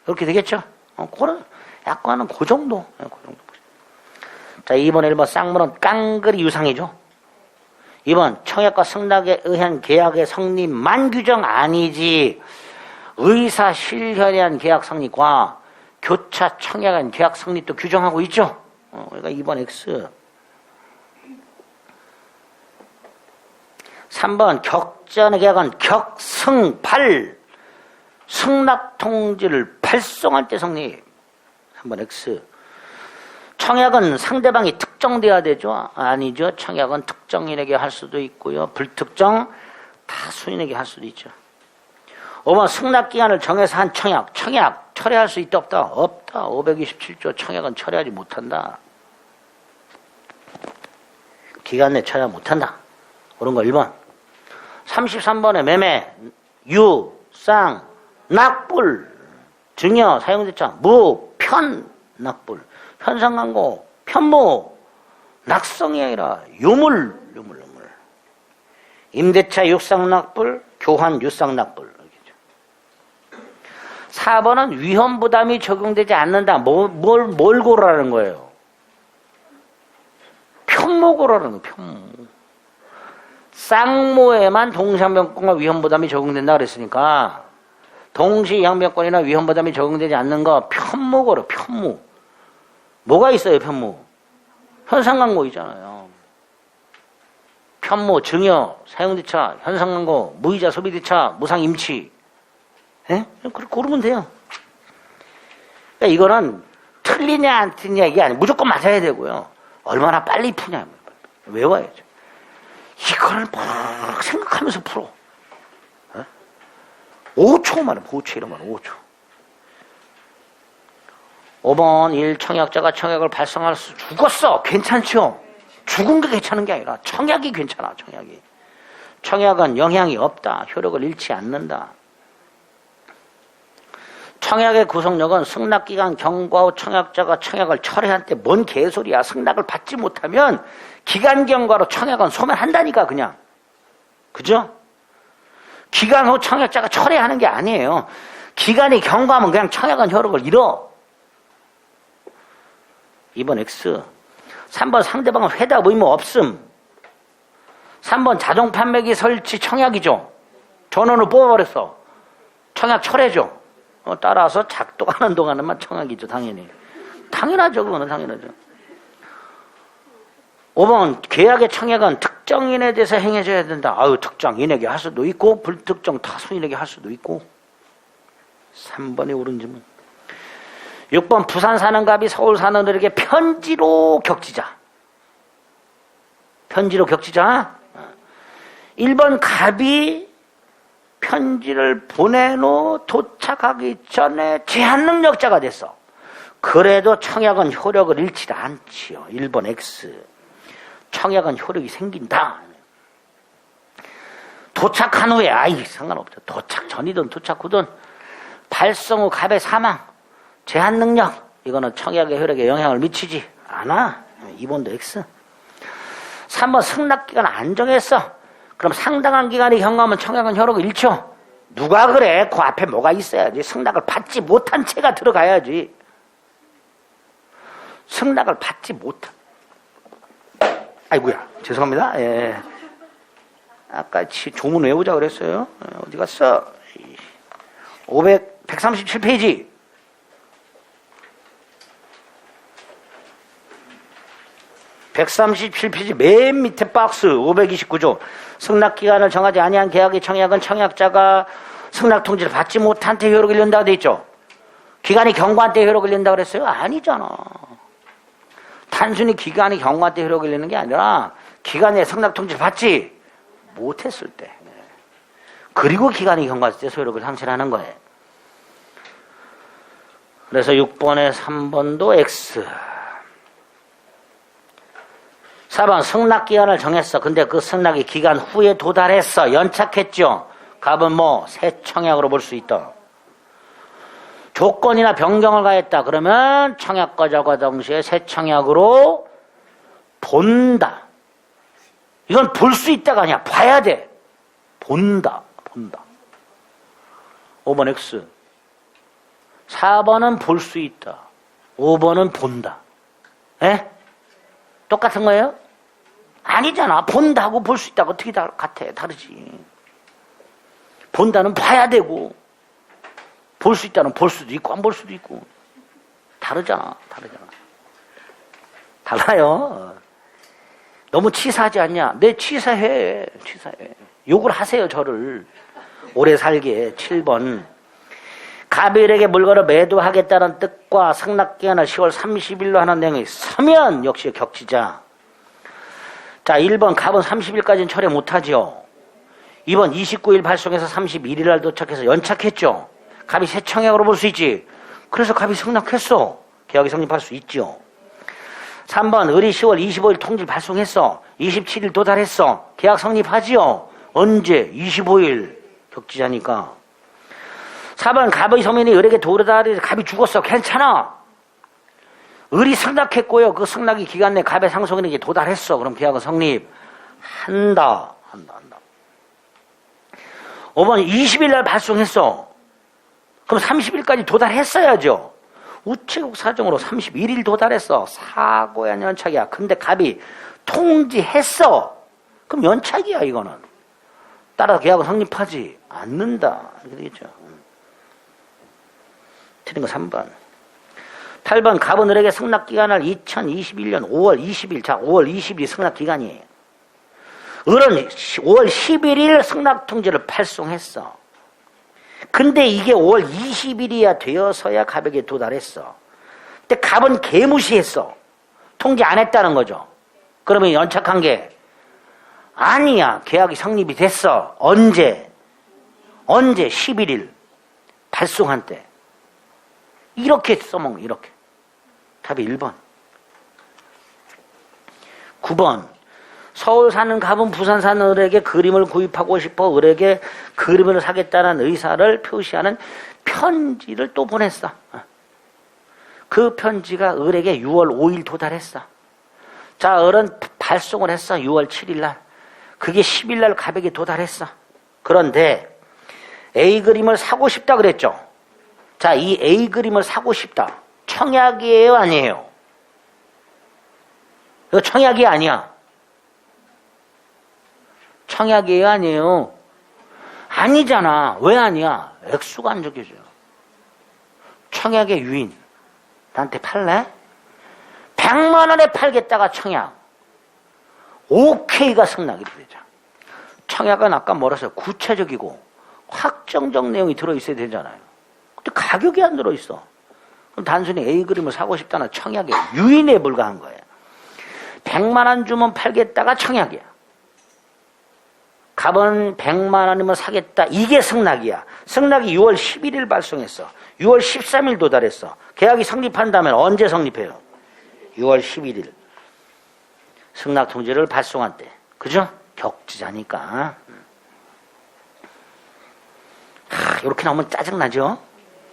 이렇게 되겠죠? 그런 약관은 그 정도. 자, 2번 1번 쌍문은 깡그리 유상이죠. 2번 청약과 승낙에 의한 계약의 성립만 규정 아니지 의사 실현에 한 계약 성립과 교차 청약에 한 계약 성립도 규정하고 있죠. 그러니까 2번 X. 3번 격전의 계약은 격승발 승낙 통지를 발송할 때 성립. 3번 X. 청약은 상대방이 특정돼야 되죠? 아니죠. 청약은 특정인에게 할 수도 있고요. 불특정 다수인에게 할 수도 있죠. 5번 승낙기한을 정해서 한 청약 철회할 수 있다 없다? 없다. 527조 청약은 철회하지 못한다. 기간 내 철회 못한다. 그런 거 1번. 33번에 매매, 유, 쌍, 낙불, 증여, 사용대차, 무, 편, 낙불, 현상광고, 편무, 낙성이 아니라 유물. 임대차 육상낙불, 교환 유상낙불. 4번은 위험부담이 적용되지 않는다. 뭘 고르라는 거예요? 편목으로는 편목. 쌍모에만 동시양변권과 위헌부담이 적용된다 그랬으니까 동시양변권이나 위헌부담이 적용되지 않는 거 편목으로 편목. 뭐가 있어요 편목? 현상광고 있잖아요. 편모, 증여, 사용대차, 현상광고, 무이자 소비대차, 무상임치. 예? 그렇게 고르면 돼요. 그러니까 이거는 틀리냐 안 틀리냐 이게 아니고 무조건 맞아야 되고요. 얼마나 빨리 푸냐 외워야죠. 이거를 막 생각하면서 풀어. 어? 5초 만에 5초 이런 거는 5초. 5번 1. 청약자가 청약을 발생할 수 죽었어. 괜찮죠? 죽은 게 괜찮은 게 아니라 청약이 괜찮아. 청약이. 청약은 영향이 없다. 효력을 잃지 않는다. 청약의 구속력은 승낙기간 경과 후 청약자가 청약을 철회한 때 뭔 개소리야. 승낙을 받지 못하면 기간 경과로 청약은 소멸한다니까 그냥. 그죠? 기간 후 청약자가 철회하는 게 아니에요. 기간이 경과하면 그냥 청약은 효력을 잃어. 2번 X. 3번 상대방은 회답 의무 없음. 3번 자동 판매기 설치 청약이죠. 전원을 뽑아버렸어. 청약 철회죠. 따라서 작동하는 동안에만 청약이죠. 당연히. 당연하죠. 그거는 당연하죠. 5번 계약의 청약은 특정인에 대해서 행해져야 된다. 아유 특정인에게 할 수도 있고 불특정 타수인에게 할 수도 있고. 3번이 옳은 질문. 6번 부산 사는 갑이 서울 사는들에게 편지로 격지자. 편지로 격지자. 1번 갑이 편지를 보내놓 도착하기 전에 제한 능력자가 됐어. 그래도 청약은 효력을 잃지 않지요. 1번 X. 청약은 효력이 생긴다. 도착한 후에 아이 상관없죠. 도착 전이든 도착 후든 발송 후 갑의 사망. 제한 능력. 이거는 청약의 효력에 영향을 미치지 않아. 2번도 X. 3번 승낙기간 안 정했어. 그럼 상당한 기간이 경과하면 청약은 효력을 잃죠. 누가 그래? 그 앞에 뭐가 있어야지. 승낙을 받지 못한 채가 들어가야지. 승낙을 받지 못한. 아이고야 죄송합니다. 예. 아까 조문 외우자 그랬어요. 어디 갔어? 137페이지. (137페이지) 맨 밑에 박스 529조. 승낙기간을 정하지 아니한 계약의 청약은 청약자가 승낙통지를 받지 못한 때 효력을 잃는다고 돼 있죠. 기간이 경과한 때 효력을 잃는다고 그랬어요? 아니잖아. 단순히 기간이 경과한 때 효력을 잃는 게 아니라 기간에 승낙통지를 받지 못했을 때, 그리고 기간이 경과했을 때 소유력을 상실하는 거예요. 그래서 6번에 3번도 X. 4번 승낙기간을 정했어. 근데 그 승낙이 기간 후에 도달했어. 연착했죠. 갑은 뭐 새 청약으로 볼 수 있다. 조건이나 변경을 가했다. 그러면 청약 거절과 동시에 새 청약으로 본다. 이건 볼 수 있다가 아니야. 봐야 돼. 본다. 5번 X. 4번은 볼 수 있다. 5번은 본다. 에? 똑같은 거예요? 아니잖아. 본다고 볼 수 있다고 어떻게 같아? 다르지. 본다는 봐야 되고, 볼 수 있다는 볼 수도 있고 안 볼 수도 있고. 다르잖아. 달라요. 너무 치사하지 않냐? 네, 치사해. 욕을 하세요, 저를. 오래 살게. 7번. 갑일에게 물건을 매도하겠다는 뜻과 승낙기간을 10월 30일로 하는 내용이 서면 역시 격지자. 자, 1번 갑은 30일까지는 철회 못하죠. 2번 29일 발송해서 31일 날 도착해서 연착했죠. 갑이 새 청약으로 볼 수 있지. 그래서 갑이 승낙했어. 계약이 성립할 수 있죠. 3번 을이 10월 25일 통지를 발송했어. 27일 도달했어. 계약 성립하지요. 언제? 25일. 격지자니까. 4번 갑의 서면이 을에게 도달해서 갑이 죽었어. 괜찮아. 을이 승낙했고요. 그 승낙이 기간 내 갑의 상속인에게 도달했어. 그럼 계약은 성립한다. 5번 20일 날 발송했어. 그럼 30일까지 도달했어야죠. 우체국 사정으로 31일 도달했어. 사고야 연착이야. 근데 갑이 통지했어. 그럼 연착이야 이거는. 따라서 계약은 성립하지 않는다. 이렇게 되겠죠. 틀린 거 3번. 8번 갑은 을에게 승낙기간을 2021년 5월 20일. 자, 5월 20일이 승낙기간이에요. 을은 5월 11일 승낙통지를 발송했어. 근데 이게 5월 20일이야 되어서야 갑에게 도달했어. 근데 갑은 개무시했어. 통지 안 했다는 거죠. 그러면 연착한 게 아니야. 계약이 성립이 됐어. 언제 11일 발송한 때. 이렇게 써먹는 이렇게. 답이 1번. 9번. 서울 사는 갑은 부산 사는 을에게 그림을 구입하고 싶어 을에게 그림을 사겠다는 의사를 표시하는 편지를 또 보냈어. 그 편지가 을에게 6월 5일 도달했어. 자, 을은 발송을 했어. 6월 7일 날. 그게 10일 날 갑에게 도달했어. 그런데 A 그림을 사고 싶다 그랬죠. 자, 이 A 그림을 사고 싶다. 청약이에요, 아니에요? 이거 청약이 아니야. 청약이에요, 아니에요? 아니잖아. 왜 아니야? 액수가 안 적혀져요. 청약의 유인. 나한테 팔래? 100만 원에 팔겠다가 청약. 오케이가 승낙 이렇게 되죠. 청약은 아까 뭐라 했어요? 구체적이고 확정적 내용이 들어있어야 되잖아요. 근데 가격이 안 들어있어. 그럼 단순히 A 그림을 사고 싶다는 청약의 유인에 불과한 거예요. 100만 원 주면 팔겠다가 청약이야. 갑은 100만 원이면 사겠다. 이게 승낙이야. 승낙이 6월 11일 발송했어. 6월 13일 도달했어. 계약이 성립한다면 언제 성립해요? 6월 11일. 승낙 통지를 발송한 때. 그죠? 격지자니까. 이렇게 나오면 짜증나죠?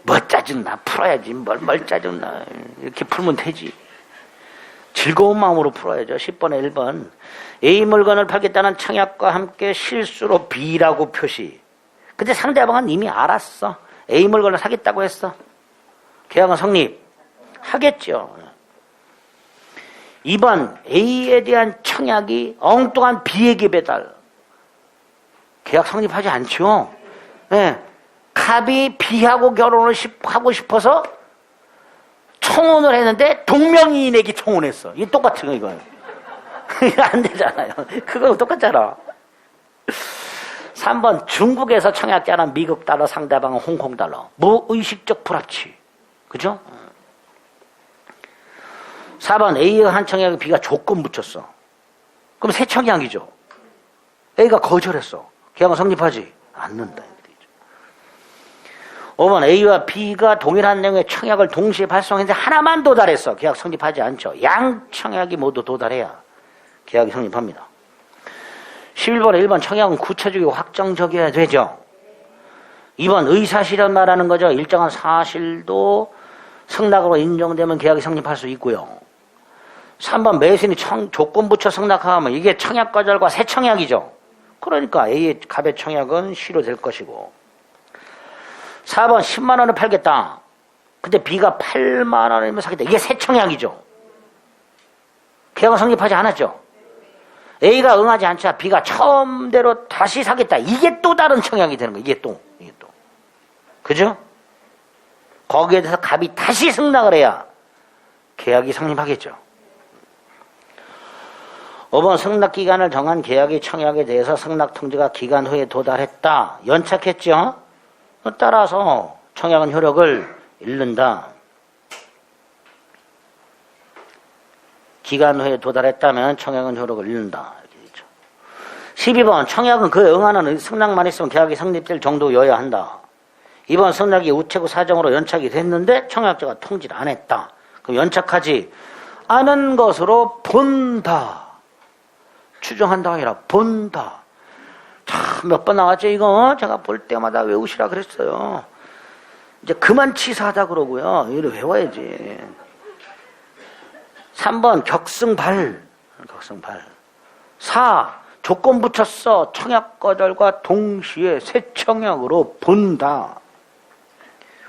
뭐 짜증나? 풀어야지. 뭘 짜증나. 이렇게 풀면 되지. 즐거운 마음으로 풀어야죠. 10번에 1번. A 물건을 팔겠다는 청약과 함께 실수로 B라고 표시. 근데 상대방은 이미 알았어. A 물건을 사겠다고 했어. 계약은 성립. 하겠죠. 2번. A에 대한 청약이 엉뚱한 B에게 배달. 계약 성립하지 않죠. 네. 갑이 B하고 결혼을 하고 싶어서 청혼을 했는데 동명이인에게 청혼했어. 이게 똑같은 거 이거예요. 이거 안 되잖아요. 그거 똑같잖아. 3번 중국에서 청약자는 미국 달러, 상대방은 홍콩 달러. 무의식적 불합치. 그죠? 4번 A가 한 청약에 B가 조건 붙였어. 그럼 새 청약이죠. A가 거절했어. 계약은 성립하지 않는다. 5번 A와 B가 동일한 내용의 청약을 동시에 발송했는데 하나만 도달했어. 계약 성립하지 않죠. 양 청약이 모두 도달해야 계약이 성립합니다. 11번에 1번 청약은 구체적이고 확정적이어야 되죠. 2번 의사실현 말하는 거죠. 일정한 사실도 승낙으로 인정되면 계약이 성립할 수 있고요. 3번 매수인이 조건 붙여 승낙하면 이게 청약 거절과 새 청약이죠. 그러니까 A의 갑의 청약은 실효될 것이고. 4번 10만 원을 팔겠다. 근데 B가 8만 원이면 사겠다. 이게 새 청약이죠. 계약은 성립하지 않았죠. A가 응하지 않자 B가 처음대로 다시 사겠다. 이게 또 다른 청약이 되는 거예요. 이게 또. 그죠? 거기에 대해서 갑이 다시 승낙을 해야 계약이 성립하겠죠. 5번 승낙기간을 정한 계약의 청약에 대해서 승낙통지가 기간 후에 도달했다. 연착했죠? 따라서 청약은 효력을 잃는다. 기간 후에 도달했다면 청약은 효력을 잃는다. 이렇게 되죠. 12번 청약은 그에 응하는 승낙만 있으면 계약이 성립될 정도여야 한다. 2번 승낙이 우체국 사정으로 연착이 됐는데 청약자가 통지를 안 했다. 그럼 연착하지 않은 것으로 본다. 추정한다가 아니라 본다. 참 몇 번 나왔죠 이거. 제가 볼 때마다 외우시라 그랬어요. 이제 그만 치사하다 그러고요. 이걸 외워야지. 3번 격승발. 4. 조건 붙였어. 청약 거절과 동시에 새 청약으로 본다.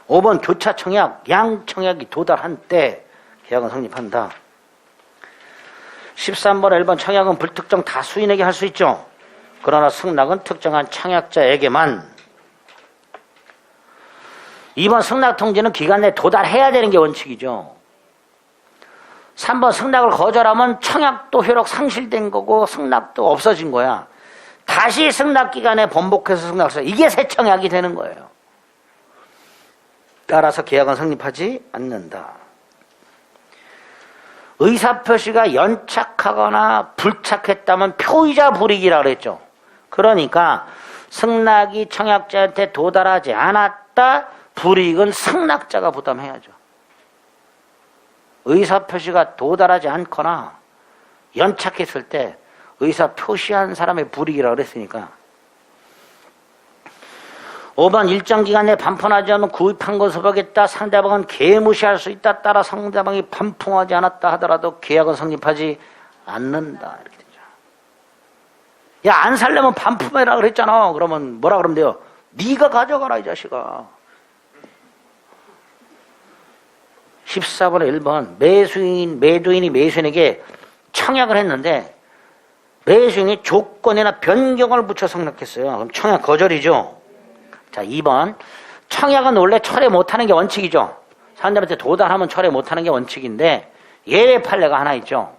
5번 교차 청약, 양 청약이 도달한 때 계약은 성립한다. 13번 1번 청약은 불특정 다수인에게 할 수 있죠. 그러나 승낙은 특정한 청약자에게만. 2번 승낙 통지는 기간 내에 도달해야 되는 게 원칙이죠. 3번 승낙을 거절하면 청약도 효력 상실된 거고 승낙도 없어진 거야. 다시 승낙 기간에 번복해서 승낙서 이게 새 청약이 되는 거예요. 따라서 계약은 성립하지 않는다. 의사표시가 연착하거나 불착했다면 표의자 불이익이라고 그랬죠. 그러니까 승낙이 청약자한테 도달하지 않았다. 불이익은 승낙자가 부담해야죠. 의사표시가 도달하지 않거나 연착했을 때 의사표시한 사람의 불이익이라고 그랬으니까. 5번 일정 기간 내에 반품하지 않으면 구입한 것을 보겠다. 상대방은 개무시할 수 있다. 따라 상대방이 반품하지 않았다 하더라도 계약은 성립하지 않는다. 이렇게 되죠. 야, 안 살려면 반품해라 그랬잖아. 그러면 뭐라 그러면 돼요? 네가 가져가라 이 자식아. 14번에 1번 매도인이 매수인에게 청약을 했는데 매수인이 조건이나 변경을 붙여 성립했어요. 그럼 청약 거절이죠. 자, 2번 청약은 원래 철회 못하는 게 원칙이죠. 사람들한테 도달하면 철회 못하는 게 원칙인데 예외 판례가 하나 있죠.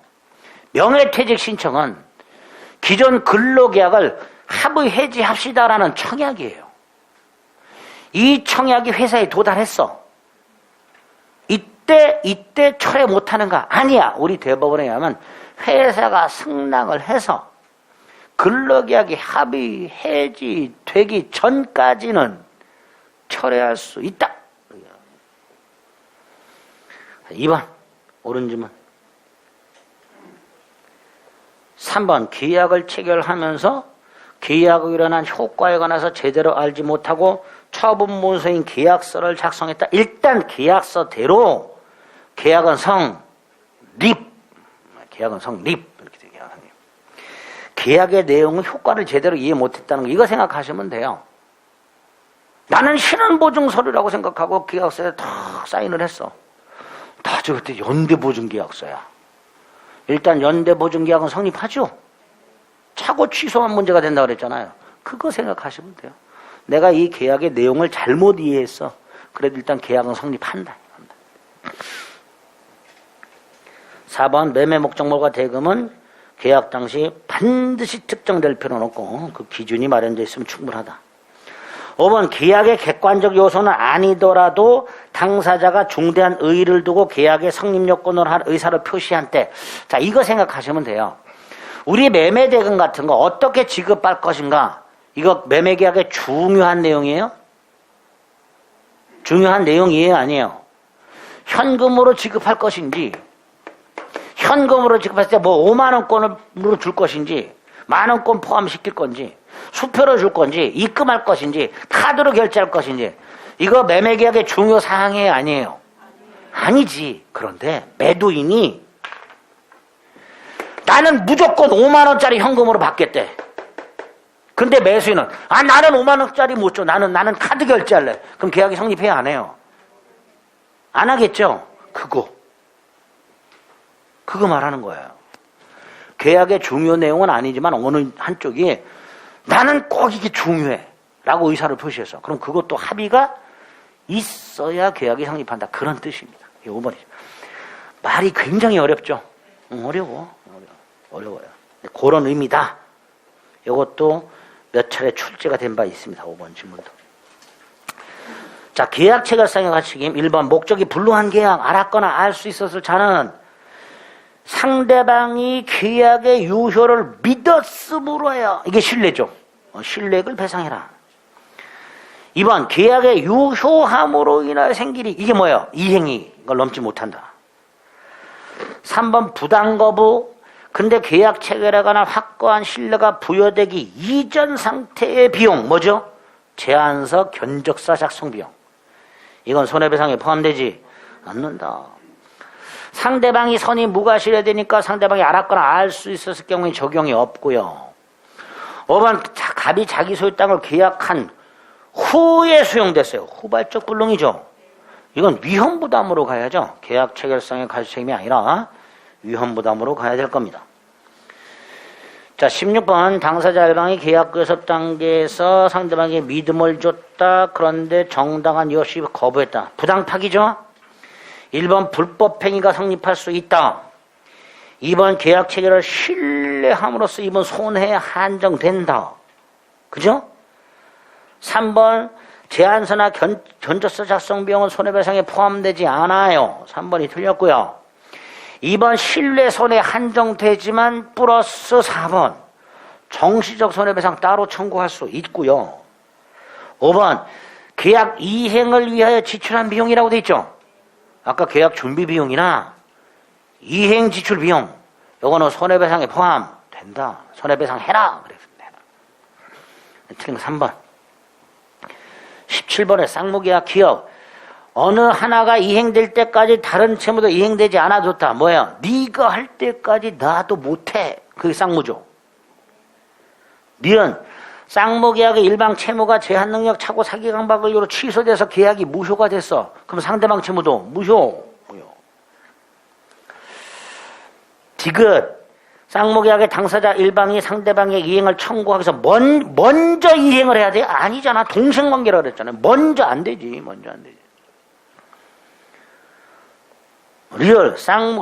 명예퇴직 신청은 기존 근로계약을 합의 해지합시다라는 청약이에요. 이 청약이 회사에 도달했어. 이때 철회 못하는가? 아니야. 우리 대법원에 의하면 회사가 승낙을 해서 근로계약이 합의 해지되기 전까지는 철회할 수 있다. 2번 옳은 질문. 3번 계약을 체결하면서 계약으로 일어난 효과에 관해서 제대로 알지 못하고 처분문서인 계약서를 작성했다. 일단 계약서대로 계약은 성립. 계약은 성립. 이렇게 되게 하는 거예요. 계약의 내용은 효과를 제대로 이해 못했다는 거 이거 생각하시면 돼요. 나는 신원보증서류라고 생각하고 계약서에 탁 사인을 했어. 다 저 그때 연대보증계약서야. 일단 연대보증계약은 성립하죠. 차고 취소만 문제가 된다고 그랬잖아요. 그거 생각하시면 돼요. 내가 이 계약의 내용을 잘못 이해했어. 그래도 일단 계약은 성립한다. 4번 매매 목적물과 대금은 계약 당시 반드시 특정될 필요는 없고 그 기준이 마련되어 있으면 충분하다. 5번 계약의 객관적 요소는 아니더라도 당사자가 중대한 의의를 두고 계약의 성립 요건으로 할 의사를 표시한 때, 자, 이거 생각하시면 돼요. 우리 매매 대금 같은 거 어떻게 지급할 것인가? 이거 매매 계약의 중요한 내용이에요? 중요한 내용이에요? 아니에요? 현금으로 지급할 것인지, 현금으로 지급했을 때 뭐 5만 원권으로 줄 것인지, 만 원권 포함시킬 건지, 수표로 줄 건지, 입금할 것인지, 카드로 결제할 것인지, 이거 매매 계약의 중요 사항이에요? 아니에요? 아니지. 그런데 매도인이 나는 무조건 5만 원짜리 현금으로 받겠대. 근데 매수인은 나는 5만 원짜리 못 줘. 나는 카드 결제할래. 그럼 계약이 성립해야 안 해요? 안 하겠죠? 그거 말하는 거예요. 계약의 중요 내용은 아니지만 어느 한쪽이 나는 꼭 이게 중요해 라고 의사를 표시해서 그럼 그것도 합의가 있어야 계약이 성립한다. 그런 뜻입니다. 5번이죠. 말이 굉장히 어렵죠? 어려워요. 그런 의미다. 이것도 몇 차례 출제가 된 바 있습니다. 5번 질문도. 자, 계약 체결상의 가치임 1번 목적이 불능한 계약 알았거나 알 수 있었을 자는 상대방이 계약의 유효를 믿었으므로 해요. 이게 신뢰죠. 신뢰액을 배상해라. 2번 계약의 유효함으로 인하여 생기리. 이게 뭐예요? 이행이 이걸 넘지 못한다. 3번 부당 거부. 근데 계약 체결하거나 확고한 신뢰가 부여되기 이전 상태의 비용 뭐죠? 제안서 견적서 작성 비용. 이건 손해배상에 포함되지 않는다. 상대방이 선이 무과실해되니까 상대방이 알았거나 알 수 있었을 경우에 적용이 없고요. 5번 갑이 자기 소유 땅을 계약한 후에 수용됐어요. 후발적 불능이죠. 이건 위험부담으로 가야죠. 계약 체결상의 가시책임이 아니라 위험부담으로 가야 될 겁니다. 자, 16번 당사자 일방이 계약 교섭 단계에서 상대방에게 믿음을 줬다. 그런데 정당한 요시 거부했다. 부당파기죠. 1번 불법행위가 성립할 수 있다. 2번 계약 체계를 신뢰함으로써 입은 손해에 한정된다. 그죠? 3번 제안서나 견적서 작성 비용은 손해배상에 포함되지 않아요. 3번이 틀렸고요. 2번 신뢰 손해 한정되지만 플러스 4번 정시적 손해배상 따로 청구할 수 있고요. 5번 계약 이행을 위하여 지출한 비용이라고 돼 있죠. 아까 계약 준비 비용이나 이행 지출 비용 요거는 손해배상에 포함된다. 손해배상 해라 그랬습니다. 틀린 거 3번. 17번에 쌍무계약 기업 어느 하나가 이행될 때까지 다른 채무도 이행되지 않아줬다. 뭐야? 네가 할 때까지 나도 못해. 그게 쌍무죠. 니은 쌍무계약의 일방 채무가 제한능력 착오 사기 강박을 이유로 취소돼서 계약이 무효가 됐어. 그럼 상대방 채무도 무효. 디귿 쌍무계약의 당사자 일방이 상대방의 이행을 청구하기 위해서 먼저 이행을 해야 돼? 아니잖아. 동생관계라 그랬잖아요. 먼저 안 되지. 리얼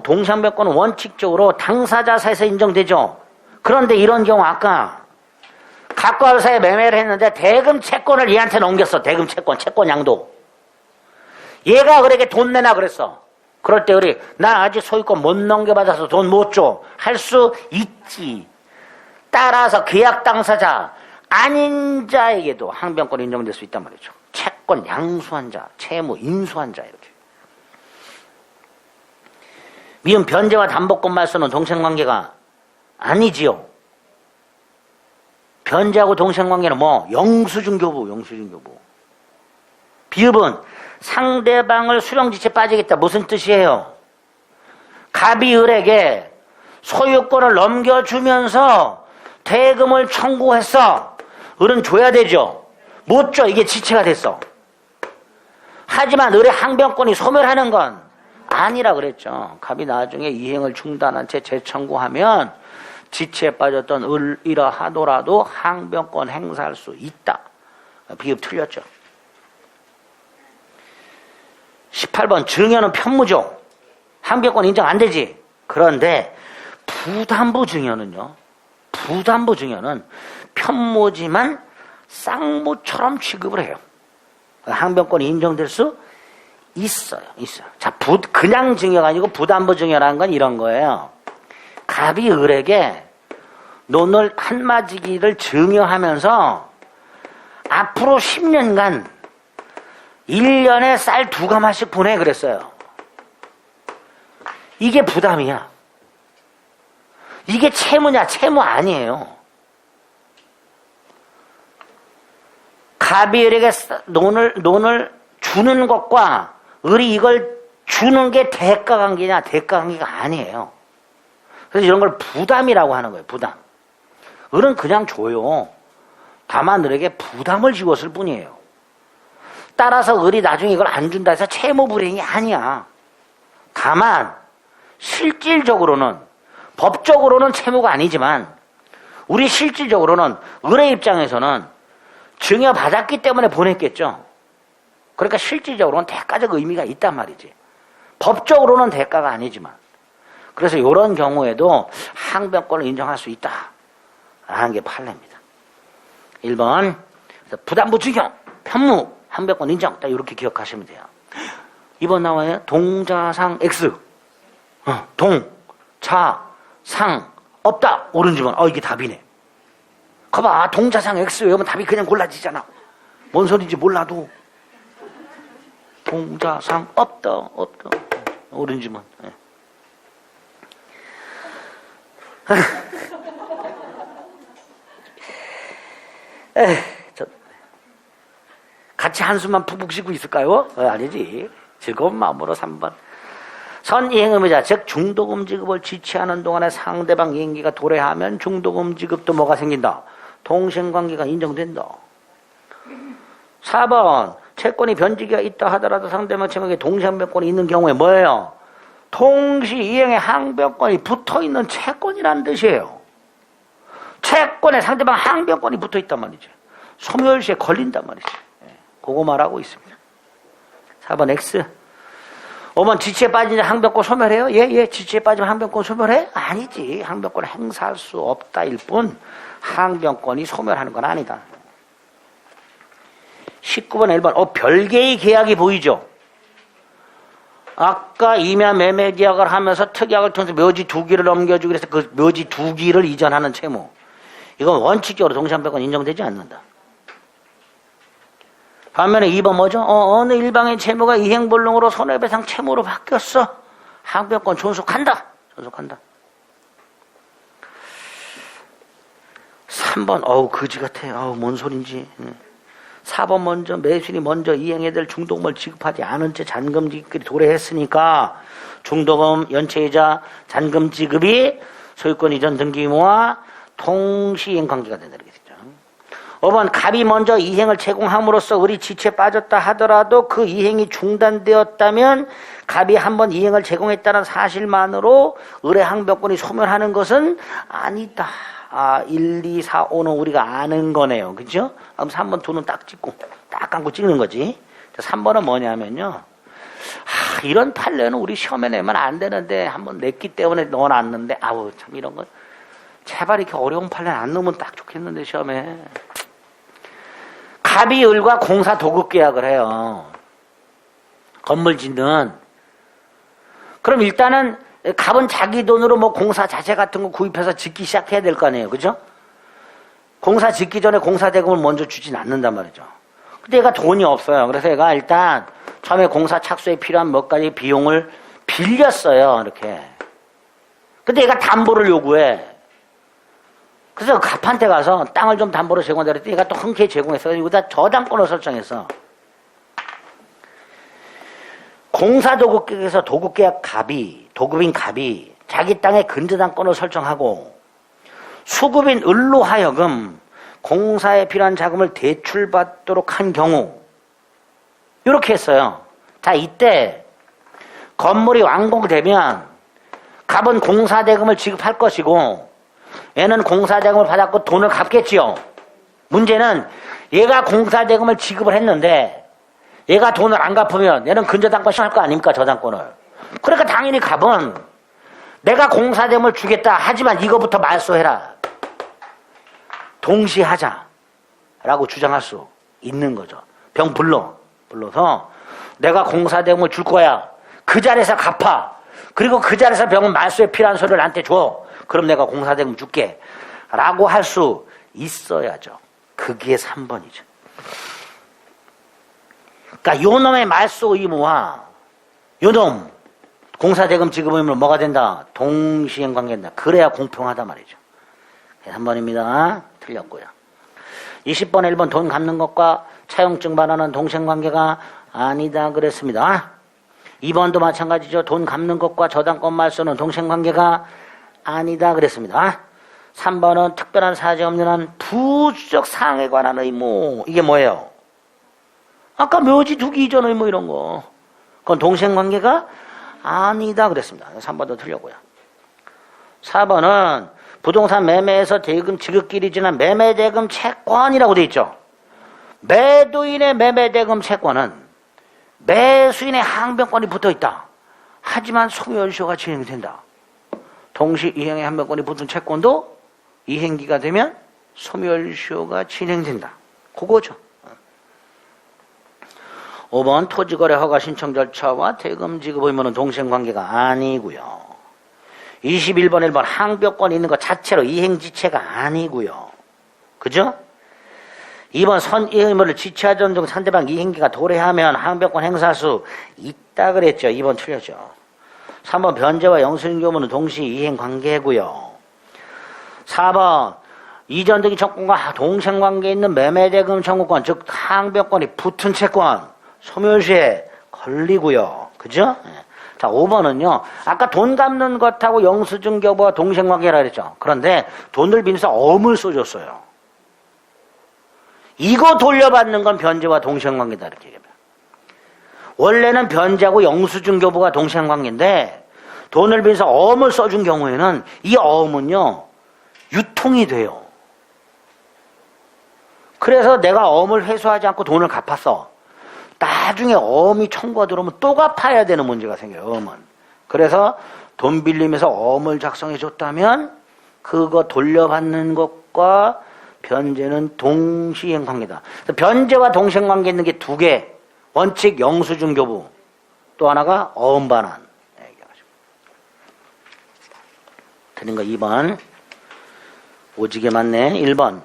동상변권은 원칙적으로 당사자 사이에서 인정되죠. 그런데 이런 경우 아까 각과의 사이에 매매를 했는데 대금 채권을 얘한테 넘겼어. 대금 채권 양도. 얘가 그렇게 돈 내놔 그랬어. 그럴 때 우리 나 아직 소유권 못 넘겨받아서 돈 못 줘. 할 수 있지. 따라서 계약 당사자 아닌 자에게도 항변권이 인정될 수 있단 말이죠. 채권 양수한 자, 채무 인수한 자 이렇게. 미은 변제와 담보권 말소는 동생관계가 아니지요. 변제하고 동생관계는 뭐 영수증 교부. 비읍은 상대방을 수령지체 빠지겠다. 무슨 뜻이에요? 갑이 을에게 소유권을 넘겨주면서 대금을 청구했어. 을은 줘야 되죠. 못 줘. 이게 지체가 됐어. 하지만 을의 항변권이 소멸하는 건 아니라 그랬죠. 갑이 나중에 이행을 중단한 채 재청구하면 지체에 빠졌던 을이라 하더라도 항변권 행사할 수 있다. 비읍 틀렸죠. 18번 증여는 편무죠. 항변권 인정 안 되지. 그런데 부담부 증여는 편무지만 쌍무처럼 취급을 해요. 항변권이 인정될 수 있어요. 자, 그냥 증여가 아니고 부담부 증여라는 건 이런 거예요. 갑이 을에게 논을 한마지기를 증여하면서 앞으로 10년간 1년에 쌀 2가마씩 보내 그랬어요. 이게 부담이야. 이게 채무냐? 채무 아니에요. 갑이 을에게 논을 주는 것과 을이 이걸 주는 게 대가 관계냐? 대가 관계가 아니에요. 그래서 이런 걸 부담이라고 하는 거예요. 부담. 을은 그냥 줘요. 다만 을에게 부담을 지웠을 뿐이에요. 따라서 을이 나중에 이걸 안 준다 해서 채무 불이행이 아니야. 다만 실질적으로는 법적으로는 채무가 아니지만 우리 실질적으로는 을의 입장에서는 증여받았기 때문에 보냈겠죠. 그러니까 실질적으로는 대가적 의미가 있단 말이지. 법적으로는 대가가 아니지만. 그래서 이런 경우에도 항변권을 인정할 수 있다 라는 게 판례입니다. 1번 부담부 증여, 편무, 항변권 인정. 딱 이렇게 기억하시면 돼요. 2번 나와요. 동자상 X. 동, 자, 상 없다. 오른쪽은 이게 답이네. 거봐, 동자상 X 외우면 답이 그냥 골라지잖아. 뭔 소리인지 몰라도. 동자상 없다. 오른쪽은. 같이 한숨만 푹푹 쉬고 있을까요? 아니지. 즐거운 마음으로 3번. 선이행 의무자, 즉 중도금지급을 지체하는 동안에 상대방 이행기가 도래하면 중도금지급도 뭐가 생긴다? 동생관계가 인정된다. 4번. 채권이 변지기가 있다 하더라도 상대방 채무에게 동시항변권이 있는 경우에 뭐예요? 동시 이행에 항변권이 붙어있는 채권이라는 뜻이에요. 채권에 상대방 항변권이 붙어 있단 말이죠. 소멸시에 걸린단 말이죠. 그거 말하고 있습니다. 4번 X. 5번 지치에 빠진 항변권 소멸해요? 예, 지치에 빠지면 항변권 소멸해? 아니지. 항변권을 행사할 수 없다일 뿐 항변권이 소멸하는 건 아니다. 19번 1번 별개의 계약이 보이죠? 아까 임야 매매 계약을 하면서 특약을 통해서 묘지 2기를 넘겨주기 그래서 그 묘지 2기를 이전하는 채무. 이건 원칙적으로 동시항변권 인정되지 않는다. 반면에 2번 뭐죠? 어느 일방의 채무가 이행불능으로 손해배상 채무로 바뀌었어. 항변권 존속한다. 3번 거지 같아. 뭔 소린지. 4번 먼저 매수인이 먼저 이행해야 될 중도금을 지급하지 않은 채 잔금 지급이 도래했으니까 중도금, 연체이자, 잔금 지급이 소유권 이전 등기 의무와 동시이행 관계가 된다. 이렇게 됐죠. 5번 갑이 먼저 이행을 제공함으로써 을이 지체에 빠졌다 하더라도 그 이행이 중단되었다면 갑이 한번 이행을 제공했다는 사실만으로 을의 항변권이 소멸하는 것은 아니다. 1, 2, 4, 5는 우리가 아는 거네요. 그죠? 그럼 3번 두 눈 딱 찍고, 딱 감고 찍는 거지. 3번은 뭐냐면요. 이런 판례는 우리 시험에 내면 안 되는데, 한번 냈기 때문에 넣어놨는데, 참 이런 거. 제발 이렇게 어려운 판례 안 넣으면 딱 좋겠는데, 시험에. 갑이 을과 공사 도급 계약을 해요. 건물 짓는. 그럼 일단은, 갑은 자기 돈으로 뭐 공사 자재 같은 거 구입해서 짓기 시작해야 될 거 아니에요. 그죠? 공사 짓기 전에 공사 대금을 먼저 주진 않는단 말이죠. 근데 얘가 돈이 없어요. 그래서 얘가 일단 처음에 공사 착수에 필요한 몇 가지 비용을 빌렸어요. 이렇게. 근데 얘가 담보를 요구해. 그래서 갑한테 가서 땅을 좀 담보로 제공하자 그랬더니 얘가 또 흔쾌히 제공했어요. 여기다 저당권을 설정했어. 공사도급계약에서 도급계약 도급인 갑이 자기 땅에 근저당권을 설정하고 수급인 을로 하여금 공사에 필요한 자금을 대출받도록 한 경우 이렇게 했어요. 자, 이때 건물이 완공되면 갑은 공사대금을 지급할 것이고 얘는 공사대금을 받았고 돈을 갚겠지요. 문제는 얘가 공사대금을 지급을 했는데 얘가 돈을 안 갚으면 얘는 근저당권 시작할 거 아닙니까? 저당권을. 그러니까 당연히 갑은 내가 공사대금을 주겠다. 하지만 이거부터 말소해라. 동시에 하자라고 주장할 수 있는 거죠. 병 불러서 내가 공사대금을 줄 거야. 그 자리에서 갚아. 그리고 그 자리에서 병은 말소에 필요한 소리를 나한테 줘. 그럼 내가 공사대금 줄게. 라고 할 수 있어야죠. 그게 3번이죠. 그러니까 요놈의 말소 의무와 요놈 공사대금 지급 의무는 뭐가 된다? 동시행 관계된다. 그래야 공평하다 말이죠. 3번입니다. 틀렸고요. 20번에 1번 돈 갚는 것과 차용증 반환은 동시행 관계가 아니다 그랬습니다. 2번도 마찬가지죠. 돈 갚는 것과 저당권 말소는 동시행 관계가 아니다 그랬습니다. 3번은 특별한 사정 없는 한 부수적 사항에 관한 의무. 이게 뭐예요? 아까 묘지 두기 이전 의무 이런 거. 그건 동시행 관계가 아니다 그랬습니다. 3번도 틀렸고요. 4번은 부동산 매매에서 대금 지급길이 지난 매매대금 채권이라고 돼 있죠. 매도인의 매매대금 채권은 매수인의 항변권이 붙어있다. 하지만 소멸시효가 진행된다. 동시 이행의 항변권이 붙은 채권도 이행기가 되면 소멸시효가 진행된다. 그거죠. 5번 토지거래 허가 신청 절차와 대금 지급 의무는 동시행 관계가 아니고요. 21번 1번 항변권 있는 것 자체로 이행지체가 아니고요. 그죠? 2번 선이행 의무를 지체하던 중 상대방 이행기가 도래하면 항변권 행사할 수 있다 그랬죠. 2번 틀렸죠. 3번 변제와 영수증 교무는 동시 이행 관계고요. 4번 이전 등기 청구권과 동시행 관계에 있는 매매대금 청구권 즉 항변권이 붙은 채권 소멸시에 걸리고요. 그죠? 자, 5번은요. 아까 돈 갚는 것하고 영수증 교부와 동시행 관계라 그랬죠. 그런데 돈을 빈서 어물 써줬어요. 이거 돌려받는 건 변제와 동시행 관계다 이렇게 얘기해요. 원래는 변제하고 영수증 교부가 동시행 관계인데 돈을 빈서 어음을 써준 경우에는 이 어음은요 유통이 돼요. 그래서 내가 어음을 회수하지 않고 돈을 갚았어. 나중에 어음이 청구가 들어오면 또 갚아야 되는 문제가 생겨요. 어음은. 그래서 돈 빌리면서 어음을 작성해 줬다면 그거 돌려받는 것과 변제는 동시행 관계다. 변제와 동시행 관계 있는 게 두 개. 원칙 영수증 교부. 또 하나가 어음 반환. 틀린 거 2번. 오지게 맞네. 1번.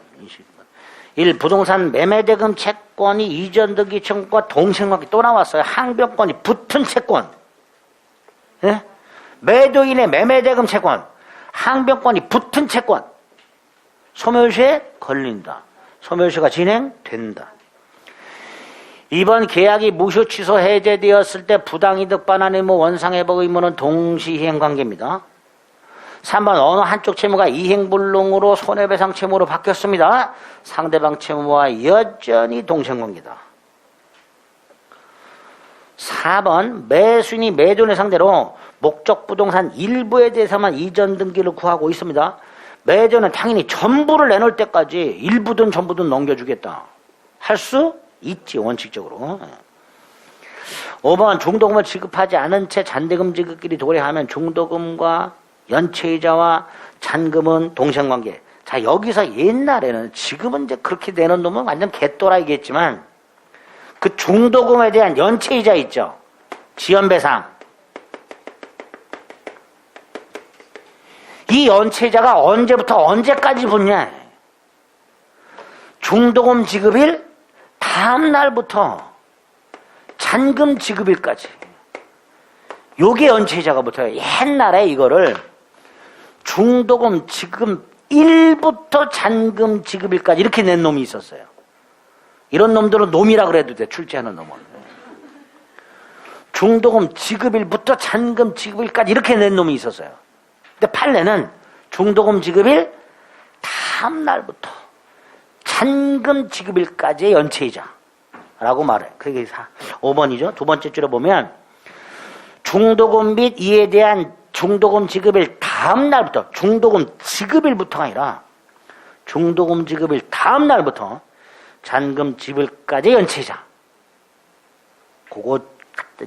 1. 부동산 매매대금 채권이 이전 등기 청구과 동시행관계 또 나왔어요. 항변권이 붙은 채권. 예? 매도인의 매매대금 채권. 항변권이 붙은 채권. 소멸시에 걸린다. 소멸시가 진행된다. 2번 계약이 무효 취소 해제되었을 때 부당이득 반환 의무 원상회복 의무는 동시행관계입니다. 3번 어느 한쪽 채무가 이행불능으로 손해배상 채무로 바뀌었습니다. 상대방 채무와 여전히 동시행관계다. 4번 매수인이 매도인을 상대로 목적 부동산 일부에 대해서만 이전 등기를 구하고 있습니다. 매도인은 당연히 전부를 내놓을 때까지 일부든 전부든 넘겨주겠다. 할 수 있지 원칙적으로. 5번 중도금을 지급하지 않은 채 잔대금 지급끼리 도래하면 중도금과 연체이자와 잔금은 동시행관계. 자, 여기서 옛날에는, 지금은 이제 그렇게 내는 놈은 완전 개또라이겠지만 그 중도금에 대한 연체이자 있죠. 지연배상. 이 연체이자가 언제부터 언제까지 붙냐. 중도금 지급일 다음 날부터 잔금 지급일까지. 요게 연체이자가 붙어요. 옛날에 이거를 중도금 지급 일부터 잔금 지급일까지 이렇게 낸 놈이 있었어요. 이런 놈들은 놈이라 그래도 돼. 출제하는 놈은. 중도금 지급일부터 잔금 지급일까지 이렇게 낸 놈이 있었어요. 근데 판례는 중도금 지급일 다음 날부터 잔금 지급일까지의 연체이자라고 말해. 그게 5번이죠. 두 번째 줄에 보면 중도금 및 이에 대한 중도금 지급일 다음 날부터, 중도금 지급일부터가 아니라 중도금 지급일 다음 날부터 잔금 지급일까지 연체이자. 그거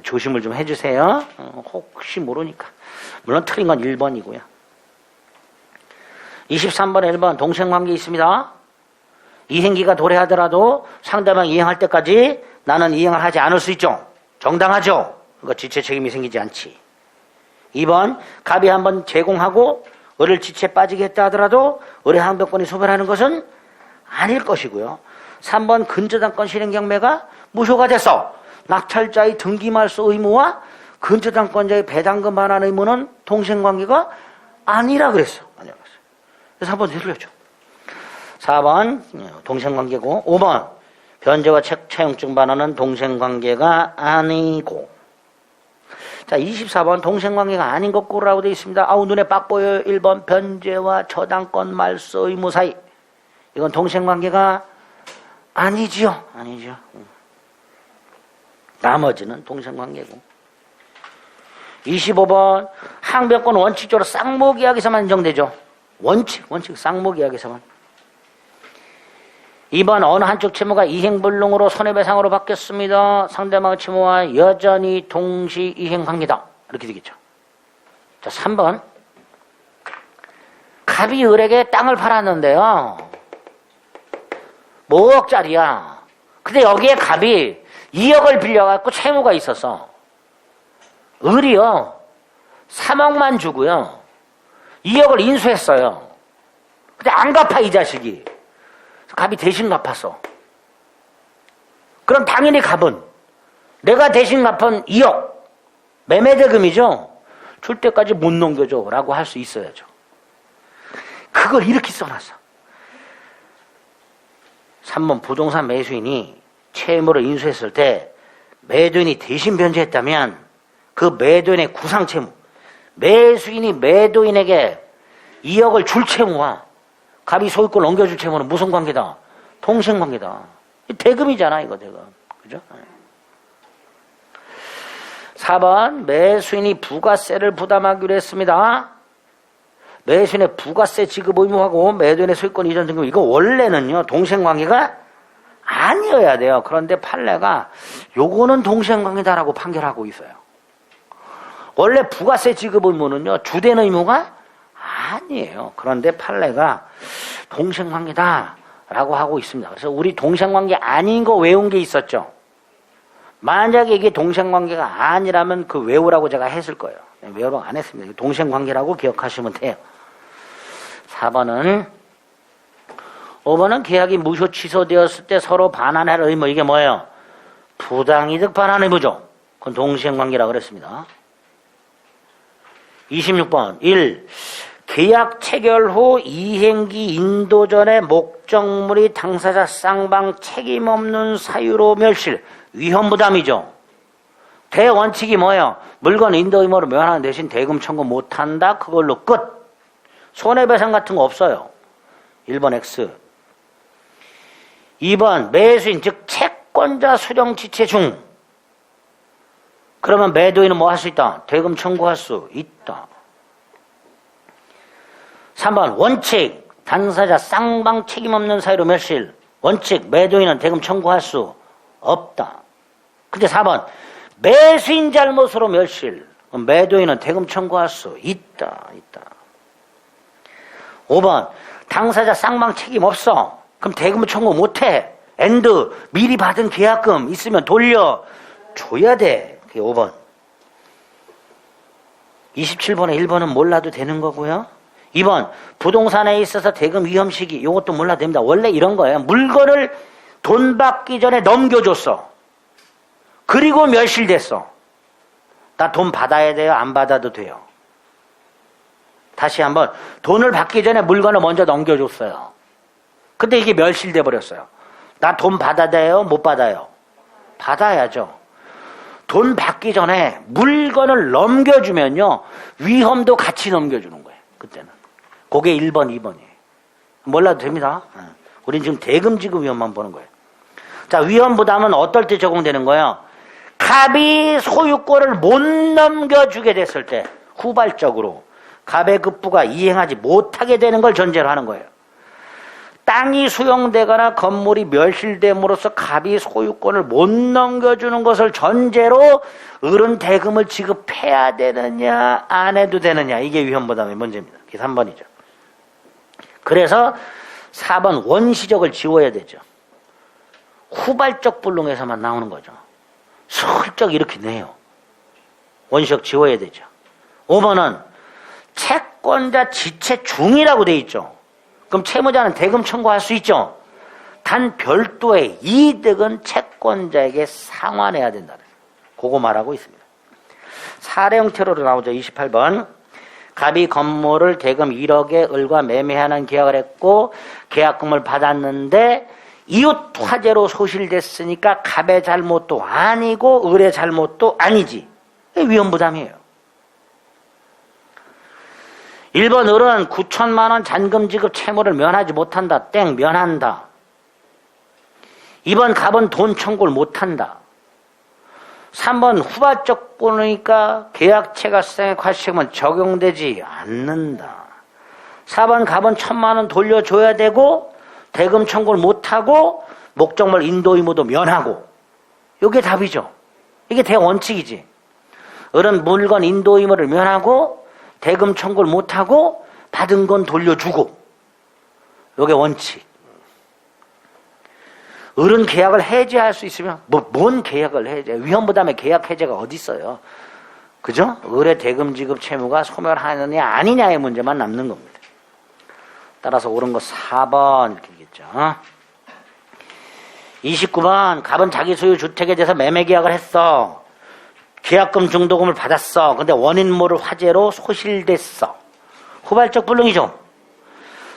조심을 좀 해주세요. 혹시 모르니까. 물론 틀린 건 1번이고요. 23번에 1번 동시행관계 있습니다. 이행기가 도래하더라도 상대방 이행할 때까지 나는 이행을 하지 않을 수 있죠. 정당하죠. 그러니까 지체 책임이 생기지 않지. 2번 갑이 한번 제공하고 을을 지체 빠지게 했다 하더라도 을의 항변권이 소멸하는 것은 아닐 것이고요. 3번 근저당권 실행 경매가 무효가 됐어. 낙찰자의 등기말소 의무와 근저당권자의 배당금 반환 의무는 동시행관계가 아니라 그랬어. 아니라 그랬어. 그래서 한번 들려줘. 4번 동시행관계고, 5번 변제와 차용증 반환은 동시행관계가 아니고. 자, 24번 동시행관계가 아닌 것 고르라고 되어 있습니다. 아우 눈에 빡 보여요. 1번 변제와 저당권 말소 의무 사이. 이건 동시행관계가 아니지요. 아니죠. 나머지는 동시행관계고. 25번 항변권 원칙적으로 쌍모계약에서만 인정되죠. 원칙 쌍모계약에서만. 2번 어느 한쪽 채무가 이행불능으로 손해배상으로 바뀌었습니다. 상대방의 채무와 여전히 동시 이행관계다. 이렇게 되겠죠. 자, 3번 갑이 을에게 땅을 팔았는데요. 뭐 5억짜리야. 근데 여기에 갑이 2억을 빌려갖고 채무가 있어서 을이요 3억만 주고요 2억을 인수했어요. 근데 안 갚아 이 자식이. 갑이 대신 갚았어. 그럼 당연히 갑은 내가 대신 갚은 2억 매매대금이죠. 줄 때까지 못 넘겨줘 라고 할 수 있어야죠. 그걸 이렇게 써놨어. 3번 부동산 매수인이 채무를 인수했을 때 매도인이 대신 변제했다면 그 매도인의 구상채무, 매수인이 매도인에게 2억을 줄 채무와 갑이 소유권 넘겨줄 채무는 무슨 관계다? 동시행관계다. 대금이잖아 이거 대금. 그죠? 4번 매수인이 부가세를 부담하기로 했습니다. 매수인의 부가세 지급 의무하고 매도인의 소유권 이전 등급, 이거 원래는요 동시행관계가 아니어야 돼요. 그런데 판례가 요거는 동시행관계다라고 판결하고 있어요. 원래 부가세 지급 의무는요, 주된 의무가 아니에요. 그런데 판례가 동시행관계다라고 하고 있습니다. 그래서 우리 동시행관계 아닌 거 외운 게 있었죠. 만약에 이게 동시행관계가 아니라면 그 외우라고 제가 했을 거예요. 외우라고 안 했습니다. 동시행관계라고 기억하시면 돼요. 4번은 5번은 계약이 무효 취소되었을 때 서로 반환할 의무. 이게 뭐예요? 부당이득 반환 의무죠. 그건 동시행관계라고 그랬습니다. 26번 1. 계약 체결 후 이행기 인도 전에 목적물이 당사자 쌍방 책임 없는 사유로 멸실. 위험부담이죠. 대원칙이 뭐예요? 물건 인도 의무로 면하는 대신 대금 청구 못한다. 그걸로 끝. 손해배상 같은 거 없어요. 1번 X. 2번 매수인 즉 채권자 수령 지체 중. 그러면 매도인은 뭐 할 수 있다? 대금 청구할 수 있다. 3번 원칙 당사자 쌍방 책임 없는 사유로 멸실. 원칙 매도인은 대금 청구할 수 없다. 근데 4번 매수인 잘못으로 멸실. 매도인은 대금 청구할 수 있다. 5번 당사자 쌍방 책임 없어. 그럼 대금을 청구 못해. 엔드 미리 받은 계약금 있으면 돌려줘야 돼. 그게 5번. 27번에 1번은 몰라도 되는 거고요. 2번 부동산에 있어서 대금 위험 시기. 이것도 몰라도 됩니다. 원래 이런 거예요. 물건을 돈 받기 전에 넘겨줬어. 그리고 멸실됐어. 나 돈 받아야 돼요? 안 받아도 돼요? 다시 한번 돈을 받기 전에 물건을 먼저 넘겨줬어요. 근데 이게 멸실돼 버렸어요. 나 돈 받아야 돼요? 못 받아요? 받아야죠. 돈 받기 전에 물건을 넘겨주면요, 위험도 같이 넘겨주는 거예요. 그때는. 그게 1번, 2번이에요. 몰라도 됩니다. 우린 지금 대금 지급 위험만 보는 거예요. 자, 위험 부담은 어떨 때 적용되는 거예요? 갑이 소유권을 못 넘겨주게 됐을 때, 후발적으로 갑의 급부가 이행하지 못하게 되는 걸 전제로 하는 거예요. 땅이 수용되거나 건물이 멸실됨으로써 갑이 소유권을 못 넘겨주는 것을 전제로 을은 대금을 지급해야 되느냐 안 해도 되느냐, 이게 위험부담의 문제입니다. 이게 3번이죠. 그래서 4번 원시적을 지워야 되죠. 후발적 불능에서만 나오는 거죠. 슬쩍 이렇게 내요. 원시적 지워야 되죠. 5번은 채권자 지체 중이라고 돼 있죠. 그럼 채무자는 대금 청구할 수 있죠. 단 별도의 이득은 채권자에게 상환해야 된다. 그거 말하고 있습니다. 사례 형태로 나오죠. 28번. 갑이 건물을 대금 1억에 을과 매매하는 계약을 했고 계약금을 받았는데 이웃 화재로 소실됐으니까 갑의 잘못도 아니고 을의 잘못도 아니지. 위험부담이에요. 1번 을은 9천만 원 잔금 지급 채무를 면하지 못한다. 땡, 면한다. 2번 갑은 돈 청구를 못한다. 3번 후발적 보니까 계약체가 수상의 과세책임은 적용되지 않는다. 4번 갑은 1,000만 원 돌려줘야 되고 대금 청구를 못하고 목적물 인도 의무도 면하고. 이게 답이죠. 이게 대원칙이지. 을은 물건 인도 의무를 면하고 대금 청구를 못하고 받은 건 돌려주고. 이게 원칙. 을은 계약을 해제할 수 있으면 뭔 계약을 해제? 위험부담의 계약 해제가 어디 있어요? 그죠? 을의 대금 지급 채무가 소멸하느냐 아니냐의 문제만 남는 겁니다. 따라서 옳은 거 4번 이렇게 되겠죠. 29번 갑은 자기 소유 주택에 대해서 매매 계약을 했어. 계약금 중도금을 받았어. 근데 원인 모를 화재로 소실됐어. 후발적 불능이죠.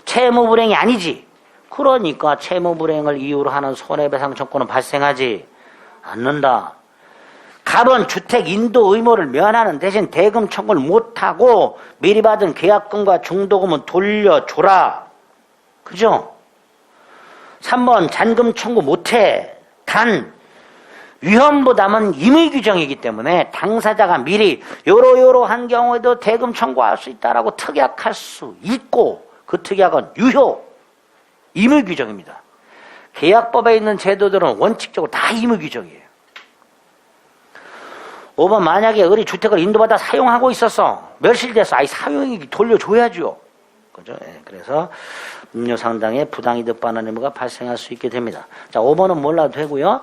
채무 불행이 아니지. 그러니까 채무 불행을 이유로 하는 손해배상 청구는 발생하지 않는다. 갑은 주택 인도 의무를 면하는 대신 대금 청구를 못하고 미리 받은 계약금과 중도금은 돌려줘라. 그죠? 3번 잔금 청구 못해. 단 위험부담은 임의규정이기 때문에 당사자가 미리 요러요러한 경우에도 대금 청구할 수 있다라고 특약할 수 있고 그 특약은 유효 임의규정입니다. 계약법에 있는 제도들은 원칙적으로 다 의무규정이에요. 5번 만약에 을이 주택을 인도받아 사용하고 있어서 멸실돼서 아이 사용이 돌려줘야죠. 그죠? 예, 그래서 음료상당의 부당이득 반환 의무가 발생할 수 있게 됩니다. 자, 5번은 몰라도 되고요.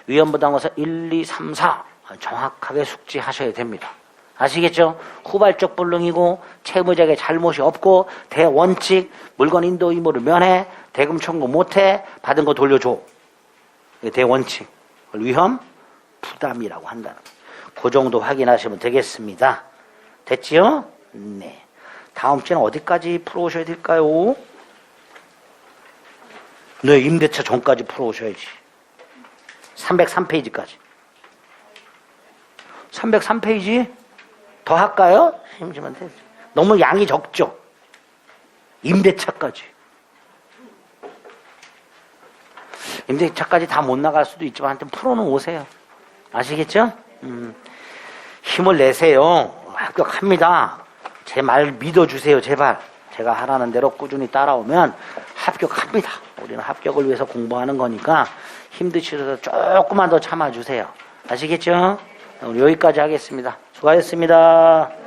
위헌부당거사 1, 2, 3, 4 정확하게 숙지하셔야 됩니다. 아시겠죠? 후발적 불능이고 채무자에게 잘못이 없고 대원칙 물건 인도 의무를 면해 대금 청구 못해 받은 거 돌려줘. 이게 대원칙. 위헌 부담이라고 한다는 거. 그 정도 확인하시면 되겠습니다. 됐지요? 네. 다음 주에는 어디까지 풀어오셔야 될까요? 네, 임대차 전까지 풀어오셔야지. 303페이지까지. 303페이지? 더 할까요? 힘주면 되지. 너무 양이 적죠? 임대차까지. 임대차까지 다 못 나갈 수도 있지만 하여튼 풀어는 오세요. 아시겠죠? 힘을 내세요. 합격합니다. 제 말 믿어주세요, 제발. 제가 하라는 대로 꾸준히 따라오면 합격합니다. 우리는 합격을 위해서 공부하는 거니까 힘드시더라도 조금만 더 참아주세요. 아시겠죠? 오늘 여기까지 하겠습니다. 수고하셨습니다.